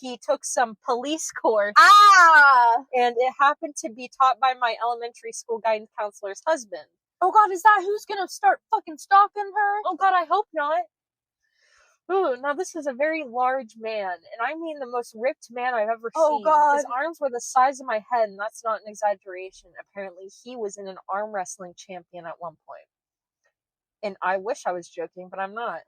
He took some police course. And it happened to be taught by my elementary school guidance counselor's husband. Oh god, is that who's gonna start fucking stalking her? Oh god, I hope not. Ooh, now this is a very large man, and I mean the most ripped man I've ever seen. Oh god. His arms were the size of my head, and that's not an exaggeration. Apparently, he was an arm wrestling champion at one point. And I wish I was joking, but I'm not.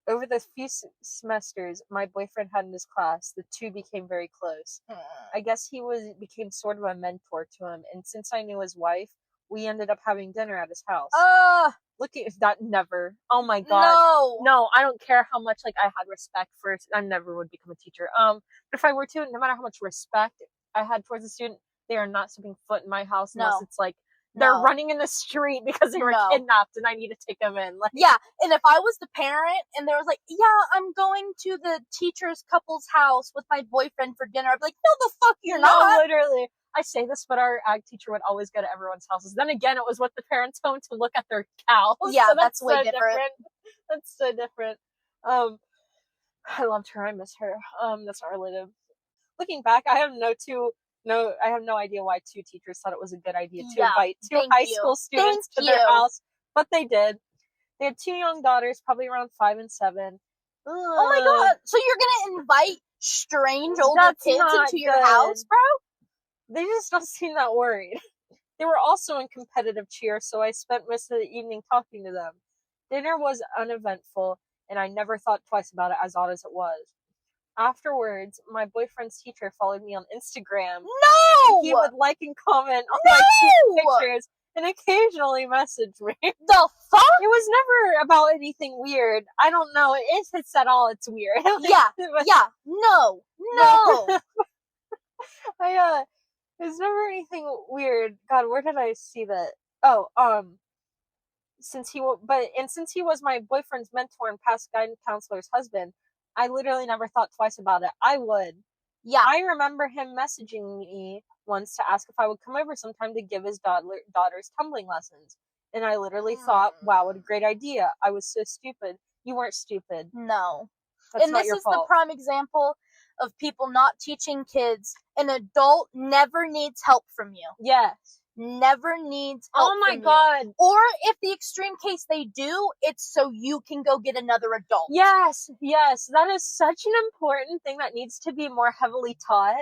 Over the few semesters my boyfriend had in his class, the two became very close. I guess he became sort of a mentor to him, and since I knew his wife, we ended up having dinner at his house. Look at that, never. Oh my god. No, I don't care how much like I had respect for, I never would become a teacher. But if I were to, no matter how much respect I had towards a student, they are not stepping foot in my house unless it's like they're running in the street because they were kidnapped and I need to take them in. Like, yeah, and if I was the parent and there was like, yeah, I'm going to the teacher's couple's house with my boyfriend for dinner, I'd be like, no, the fuck you're not. Literally. I say this, but our ag teacher would always go to everyone's houses. Then again, it was with the parents' home to look at their cows. Yeah, so that's way different. That's so different. I loved her. I miss her. That's not related. Looking back, I have no idea why two teachers thought it was a good idea to invite two high school students to their house, but they did. They had two young daughters, probably around 5 and 7. Oh my god! So you're gonna invite strange older That's kids not into your good. house, bro? They just don't seem that worried. They were also in competitive cheer, so I spent most of the evening talking to them. Dinner was uneventful, and I never thought twice about it, as odd as it was. Afterwards, my boyfriend's teacher followed me on Instagram. No! He would like and comment on my pictures and occasionally message me. The fuck? It was never about anything weird. I don't know. If it's at all, it's weird. Yeah. No. There's never anything weird. God, where did I see that? Oh, since he was my boyfriend's mentor and past guidance counselor's husband, I literally never thought twice about it. I would. Yeah. I remember him messaging me once to ask if I would come over sometime to give his daughter's tumbling lessons. And I literally thought, wow, what a great idea. I was so stupid. You weren't stupid. No. That's And not this your is fault. the prime example of people not teaching kids. An adult never needs help from you. Yes. Never needs help Oh my from god. you. Or if the extreme case they do, it's so you can go get another adult. Yes. That is such an important thing that needs to be more heavily taught.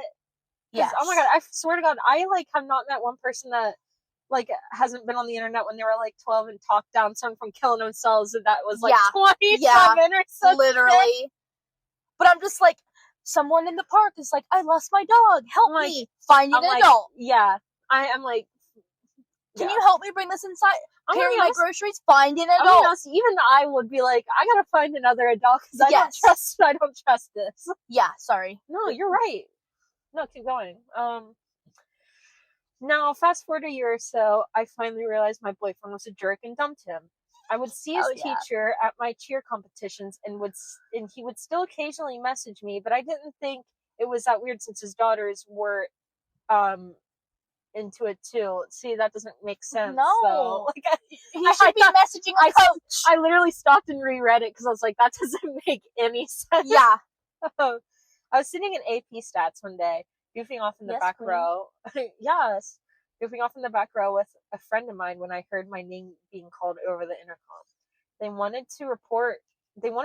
Yes. Oh my god, I swear to god, I have not met one person that hasn't been on the internet when they were 12 and talked down someone from killing themselves and that was 27 or something. Literally. But I'm just someone in the park is I lost my dog. Help me. Find an adult. Yeah. I'm can you help me bring this inside? Carry my groceries? Find an adult. I mean, honestly, even I would be I gotta find another adult because I don't trust this. Yeah, sorry. No, you're right. No, keep going. Now, fast forward a year or so, I finally realized my boyfriend was a jerk and dumped him. I would see his teacher at my cheer competitions and he would still occasionally message me, but I didn't think it was that weird since his daughters were into it too. See, that doesn't make sense. No. So, he should be messaging a coach. I literally stopped and reread it because I was that doesn't make any sense. Yeah. I was sitting in AP Stats one day, goofing off in the back row. Yes. Goofing off in the back row with a friend of mine when I heard my name being called over the intercom. They wanted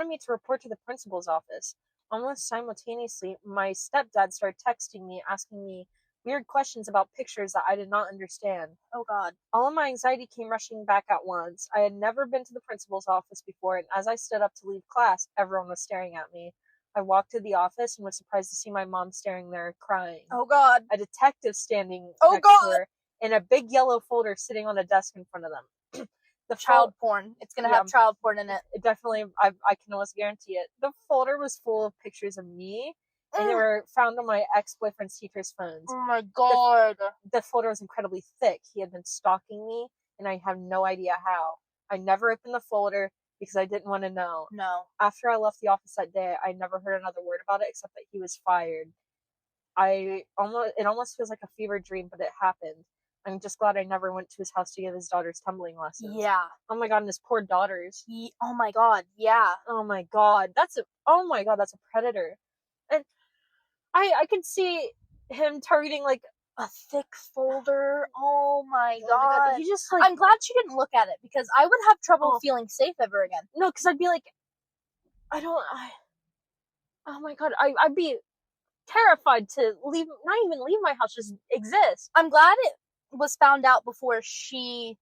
me to report to the principal's office. Almost simultaneously, my stepdad started texting me, asking me weird questions about pictures that I did not understand. Oh god. All of my anxiety came rushing back at once. I had never been to the principal's office before, and as I stood up to leave class, everyone was staring at me. I walked to the office and was surprised to see my mom staring there, crying. Oh god. A detective standing next to her, and a big yellow folder sitting on a desk in front of them. The child porn. It's gonna have child porn in it. It definitely, I can almost guarantee it. The folder was full of pictures of me, and they were found on my ex-boyfriend's teacher's phones. Oh my god. The folder was incredibly thick. He had been stalking me, and I have no idea how. I never opened the folder because I didn't want to know. No. After I left the office that day, I never heard another word about it except that he was fired. It almost feels like a fever dream, but it happened. I'm just glad I never went to his house to give his daughter's tumbling lessons. Yeah. Oh my god, and his poor daughters. Oh my god, yeah. Oh my god, that's a predator. And I could see him targeting a thick folder. Oh my god. He just I'm glad she didn't look at it because I would have trouble feeling safe ever again. No, because I'd be oh my god, I'd be terrified to not even leave my house, just exist. I'm glad it was found out before she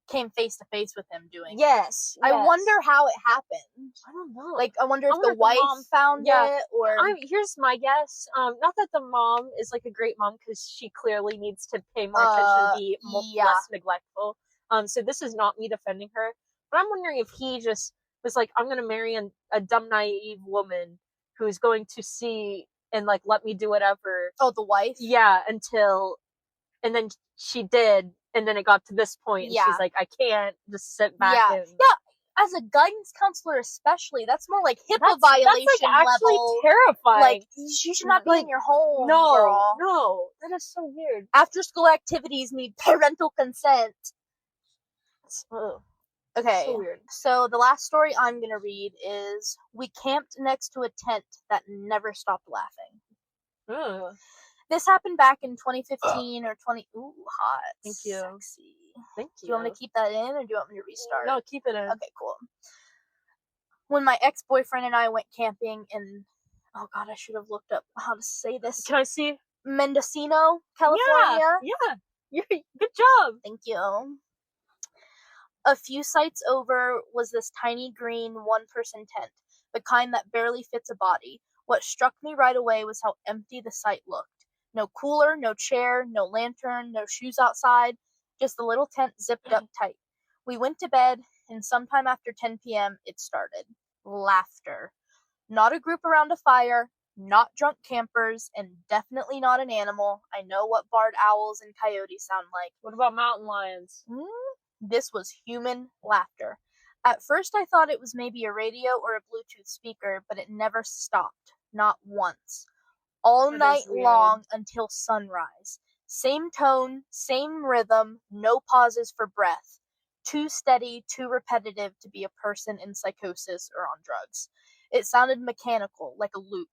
came face to face with him doing yes. I wonder how it happened. I don't know. I wonder if the wife found it or here's my guess. Not that the mom is a great mom because she clearly needs to pay more attention and be less neglectful. So this is not me defending her, but I'm wondering if he just was I'm gonna marry a dumb naive woman who's going to see and let me do whatever. Oh, the wife? Yeah, and then she did, and then it got to this point, and she's I can't just sit back and... Yeah, as a guidance counselor especially, that's more HIPAA violation that's actually level. Terrifying. You should not be in your home, no, girl. No, that is so weird. After school activities need parental consent. Okay, so weird. So the last story I'm gonna read is, we camped next to a tent that never stopped laughing. This happened back in 2015 or 20... Ooh, hot. Thank you. Sexy. Thank you. Do you want me to keep that in or do you want me to restart? No, keep it in. Okay, cool. when my ex-boyfriend and I went camping in, oh god, I should have looked up how to say this. Can I see? Mendocino, California. Yeah. Good job. Thank you. A few sites over was this tiny green one-person tent, the kind that barely fits a body. What struck me right away was how empty the site looked. No cooler, no chair, no lantern, no shoes outside, just a little tent zipped up tight. We went to bed, and sometime after 10 p.m. it started. Laughter. Not a group around a fire, not drunk campers, and definitely not an animal. I know what barred owls and coyotes sound like. What about mountain lions? This was human laughter. At first I thought it was maybe a radio or a Bluetooth speaker, but it never stopped. Not once. All That is night weird. long until sunrise. Same tone, same rhythm, no pauses for breath. Too steady, too repetitive to be a person in psychosis or on drugs. It sounded mechanical, like a loop.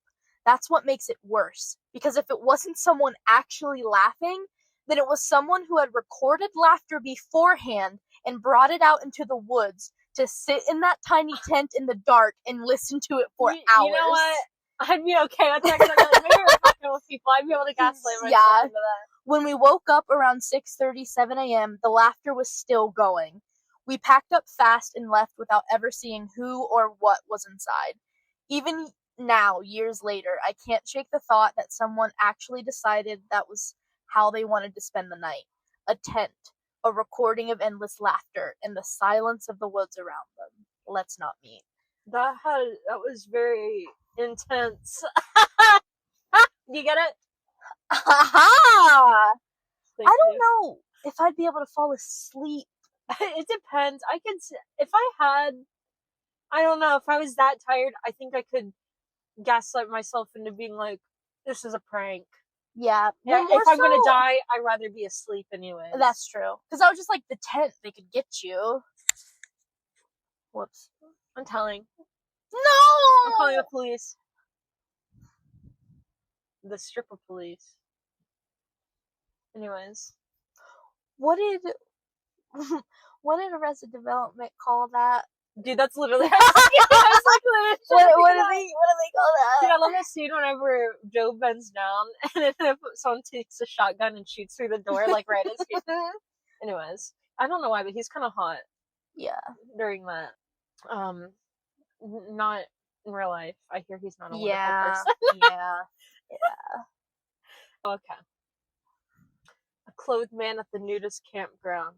That's what makes it worse, because if it wasn't someone actually laughing, then it was someone who had recorded laughter beforehand and brought it out into the woods to sit in that tiny tent in the dark and listen to it for hours. You know what? I'd be okay with that because maybe we're fucking with people. I'd be able to gaslight myself Yeah. into that. When we woke up around 6:37 a.m., the laughter was still going. We packed up fast and left without ever seeing who or what was inside. Even now, years later, I can't shake the thought that someone actually decided that was how they wanted to spend the night. A tent, a recording of endless laughter, and the silence of the woods around them. Let's not meet. That was very intense. You get it? Ha! Thank I don't you. know if I'd be able to fall asleep. It depends. If I had, I don't know, if I was that tired, I think I could gaslight myself into being like, this is a prank. Yeah. Yeah, Well, if I'm gonna more so- die, I'd rather be asleep anyway. That's true. Because I was just like, the tent, they could get you. Whoops. I'm telling. No! I'm calling the police. The stripper police. Anyways. What did Arrested Development call that? Dude, that's literally what do What do they call that? Dude, I love that scene whenever Joe bends down and then someone takes a shotgun and shoots through the door, like right as he. Anyways, I don't know why, but he's kind of hot. Yeah. During that. Not in real life. I hear he's not a wonderful Yeah. person. Yeah. Okay. A clothed man at the nudist campground.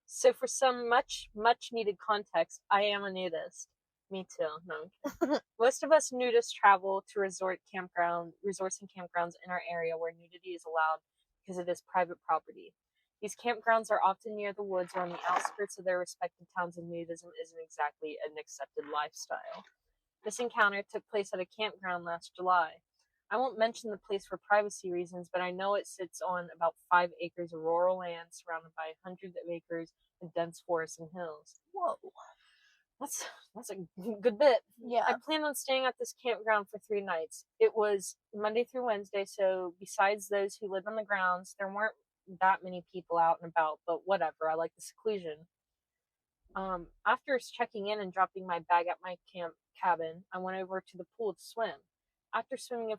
So for some much needed context, I am a nudist. Me too. No. Most of us nudists travel to resorts and campgrounds in our area where nudity is allowed because it is private property. These campgrounds are often near the woods or on the outskirts of their respective towns, and nudism isn't exactly an accepted lifestyle. This encounter took place at a campground last July. I won't mention the place for privacy reasons, but I know it sits on about 5 acres of rural land surrounded by hundreds of acres of dense forests and hills. Whoa. That's a good bit. Yeah. I planned on staying at this campground for 3 nights. It was Monday through Wednesday, so besides those who lived on the grounds, there weren't that many people out and about, but whatever. I like the seclusion. After checking in and dropping my bag at my camp cabin, I went over to the pool to swim. After swimming a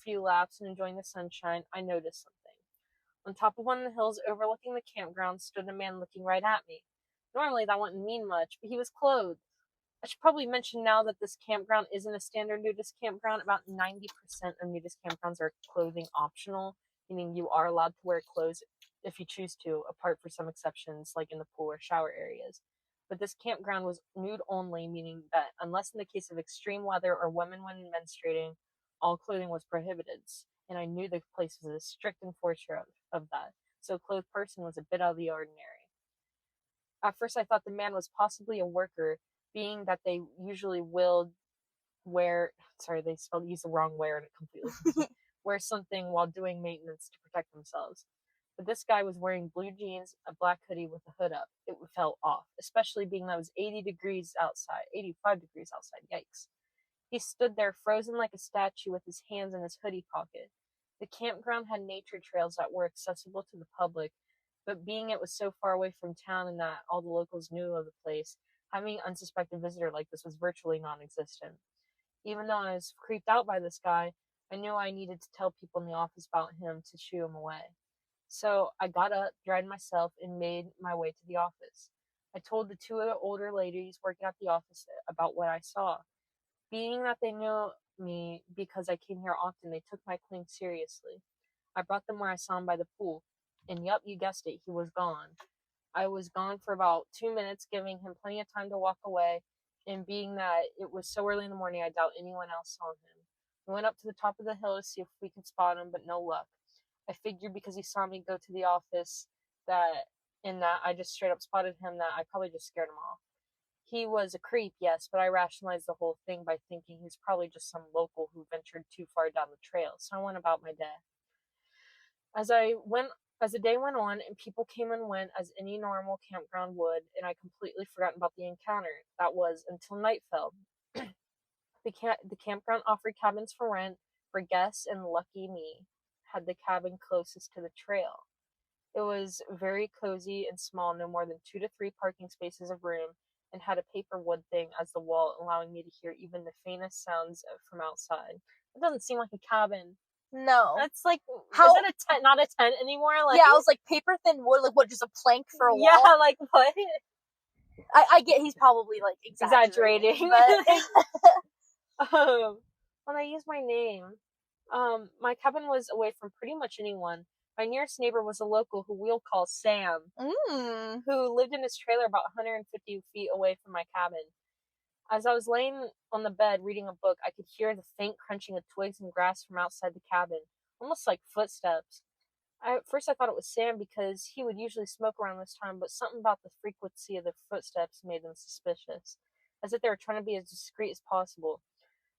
few laps and enjoying the sunshine, I noticed something. On top of one of the hills overlooking the campground stood a man looking right at me. Normally that wouldn't mean much, but he was clothed. I should probably mention now that this campground isn't a standard nudist campground. About 90% of nudist campgrounds are clothing optional, meaning you are allowed to wear clothes if you choose to, apart from some exceptions like in the pool or shower areas. But this campground was nude only, meaning that unless in the case of extreme weather or women when menstruating, all clothing was prohibited. And I knew the place was a strict enforcer of that, so a clothed person was a bit out of the ordinary. At first I thought the man was possibly a worker, being that they usually will use the wrong wear and it completely wear something while doing maintenance to protect themselves. But this guy was wearing blue jeans, a black hoodie with a hood up. It fell off, especially being that it was 85 degrees outside. Yikes. He stood there frozen like a statue with his hands in his hoodie pocket. The campground had nature trails that were accessible to the public, but being it was so far away from town and that all the locals knew of the place, Having an unsuspected visitor like this was virtually non-existent. Even though I was creeped out by this guy, I knew I needed to tell people in the office about him to shoo him away. So I got up, dried myself, and made my way to the office. I told the two older ladies working at the office about what I saw. Being that they knew me because I came here often, they took my claim seriously. I brought them where I saw him by the pool, and yup, you guessed it, he was gone. I was gone for about 2 minutes, giving him plenty of time to walk away, and being that it was so early in the morning, I doubt anyone else saw him. We went up to the top of the hill to see if we could spot him, but no luck. I figured because he saw me go to the office that I just straight up spotted him, that I probably just scared him off. He was a creep, yes, but I rationalized the whole thing by thinking he was probably just some local who ventured too far down the trail, so I went about my day. As the day went on and people came and went as any normal campground would, and I completely forgotten about the encounter. That was until night fell. The campground offered cabins for rent for guests, and lucky me had the cabin closest to the trail. It was very cozy and small, no more than 2 to 3 parking spaces of room, and had a paper wood thing as the wall, allowing me to hear even the faintest sounds from outside. It doesn't seem like a cabin. No. That's like, How- is it a tent? Not a tent anymore? Like, yeah, I was like, paper thin wood, like what, just a plank for a wall? yeah, like what? I get he's probably like exaggerating. But when I use my name, my cabin was away from pretty much anyone. My nearest neighbor was a local who we'll call Sam, who lived in his trailer about 150 feet away from my cabin. As I was laying on the bed reading a book, I could hear the faint crunching of twigs and grass from outside the cabin, almost like footsteps. At first I thought it was Sam because he would usually smoke around this time, but something about the frequency of the footsteps made them suspicious, as if they were trying to be as discreet as possible.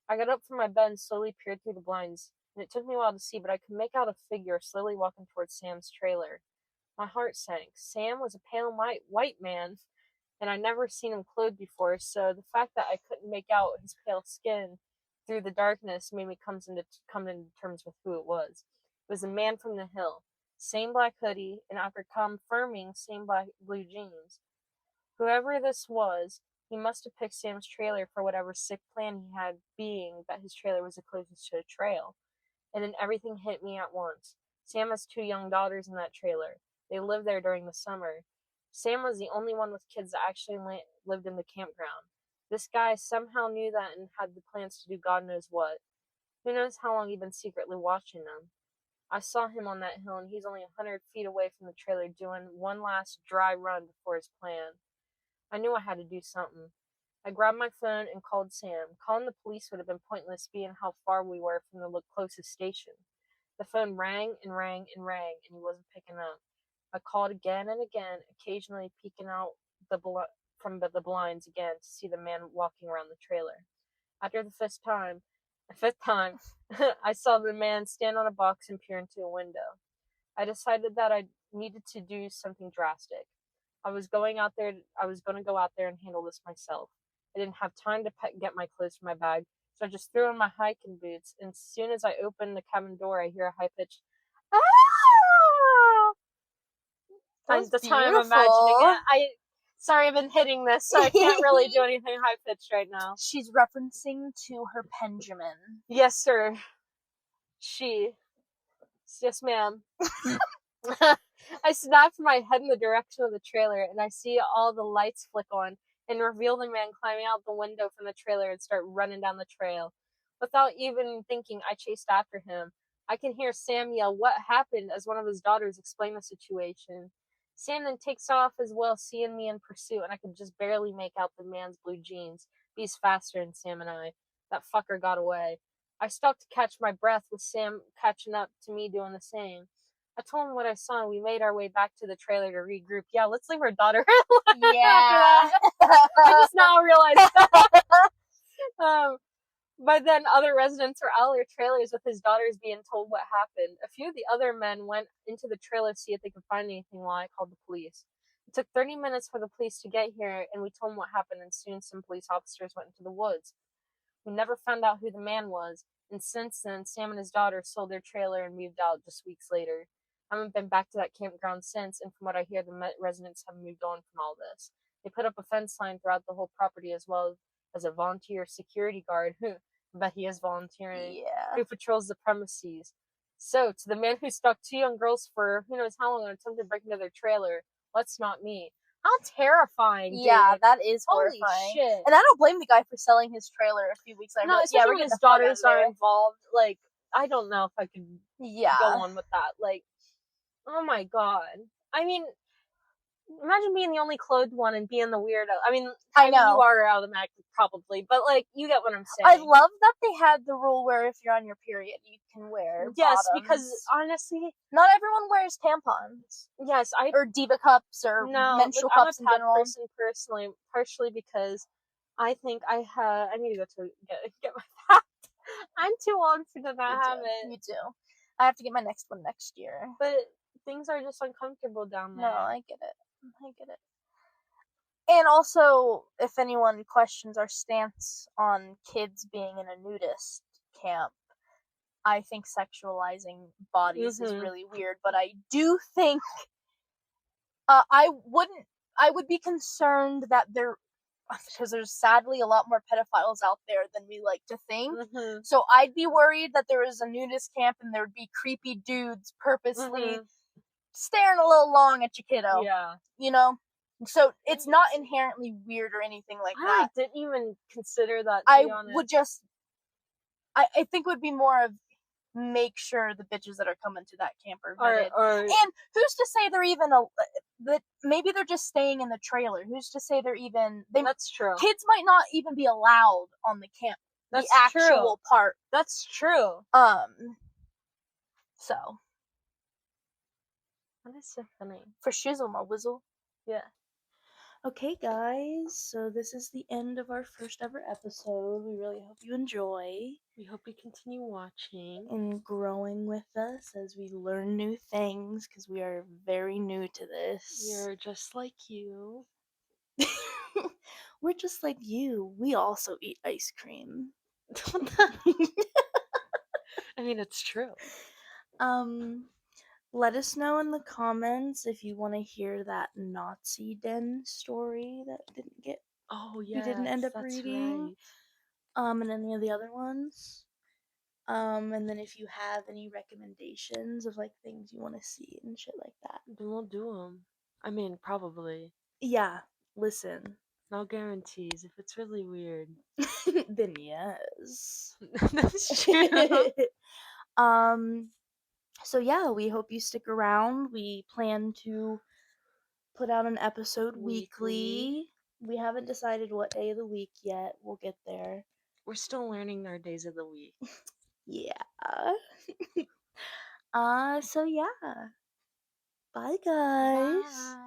I got up from my bed and slowly peered through the blinds, and it took me a while to see, but I could make out a figure slowly walking towards Sam's trailer. My heart sank. Sam was a pale white man, and I'd never seen him clothed before, so the fact that I couldn't make out his pale skin through the darkness made me come into terms with who it was. It was a man from the hill. Same black hoodie, and after confirming, same black blue jeans. Whoever this was, he must have picked Sam's trailer for whatever sick plan he had, being that his trailer was the closest to a trail. And then everything hit me at once. Sam has 2 young daughters in that trailer. They lived there during the summer. Sam was the only one with kids that actually lived in the campground. This guy somehow knew that and had the plans to do God knows what. Who knows how long he'd been secretly watching them. I saw him on that hill, and he's only 100 feet away from the trailer doing one last dry run before his plan. I knew I had to do something. I grabbed my phone and called Sam. Calling the police would have been pointless, being how far we were from the closest station. The phone rang and rang and rang, and he wasn't picking up. I called again and again, occasionally peeking out from the blinds again to see the man walking around the trailer. After the fifth time, I saw the man stand on a box and peer into a window. I decided that I needed to do something drastic. I was going to go out there and handle this myself. I didn't have time to get my clothes from my bag, so I just threw on my hiking boots, and as soon as I opened the cabin door, I hear a high-pitched, "Ah!" That's how I'm imagining it. Sorry, I've been hitting this, so I can't really do anything high-pitched right now. She's referencing to her Benjamin. Yes, sir. Yes, ma'am. I snapped my head in the direction of the trailer, and I see all the lights flick on and reveal the man climbing out the window from the trailer and start running down the trail. Without even thinking, I chased after him. I can hear Sam yell, "What happened?" as one of his daughters explained the situation. Sam then takes off as well, seeing me in pursuit, and I could just barely make out the man's blue jeans. He's faster than Sam and I. That fucker got away. I stopped to catch my breath, with Sam catching up to me doing the same. I told him what I saw, and we made our way back to the trailer to regroup. Yeah, let's leave our daughter alone. Yeah. I just now realized that. By then, other residents were out of their trailers with his daughters being told what happened. A few of the other men went into the trailer to see if they could find anything while I called the police. It took 30 minutes for the police to get here, and we told them what happened, and soon some police officers went into the woods. We never found out who the man was, and since then, Sam and his daughter sold their trailer and moved out just weeks later. I haven't been back to that campground since, and from what I hear, the residents have moved on from all this. They put up a fence line throughout the whole property as well as a volunteer security guard who, but he is volunteering, Yeah. who patrols the premises. So, to the man who stalked 2 young girls for who knows how long and attempted to break into their trailer, let's not meet. How terrifying, Yeah, dude. that is Holy horrifying. shit. And I don't blame the guy for selling his trailer a few weeks later. No, Like, especially we're when getting his the fuck out of daughters are there. involved. Like, I don't know if I could Yeah. go on with that. Like, oh my god. I mean, imagine being the only clothed one and being the weirdo. I mean, I know. you are automatically probably, but like, you get what I'm saying. I love that they had the rule where if you're on your period, you can wear Yes, bottoms. because honestly, not everyone wears tampons. Yes, or Diva cups or menstrual cups in I'm a general. pad person personally, partially because I think I need to go to get my pad. I'm too old to not have it. You too. I have to get my next one next year. But things are just uncomfortable down there. No, I get it. I get it. And also, if anyone questions our stance on kids being in a nudist camp, I think sexualizing bodies is really weird, but I do think I would be concerned that because there's sadly a lot more pedophiles out there than we like to think. So I'd be worried that there was a nudist camp and there'd be creepy dudes purposely staring a little long at your kiddo. Yeah. You know? So it's not inherently weird or anything like that. I didn't even consider that, to be honest. Would just I think it would be more of make sure the bitches that are coming to that camp are vetted. And who's to say they're even that maybe they're just staying in the trailer. Who's to say they're even That's true. Kids might not even be allowed on the camp. That's the actual part. That's true. So that is so funny. For shizzle my whizzle. Yeah. Okay, guys, so this is the end of our first ever episode. We really hope you enjoy. We hope you continue watching and growing with us as we learn new things, because we are very new to this. We're just like you. We're just like you. We also eat ice cream. I mean, it's true. Let us know in the comments if you want to hear that Nazi den story that didn't get. Oh yeah, we didn't end up reading. Right. And any of the other ones. And then if you have any recommendations of like things you want to see and shit like that, then we'll do them. I mean, probably. Yeah. Listen. No guarantees. If it's really weird, then yes. That's true. So yeah, we hope you stick around. We plan to put out an episode weekly. We haven't decided what day of the week yet. We'll get there. We're still learning our days of the week. Yeah. So yeah. Bye guys. Bye.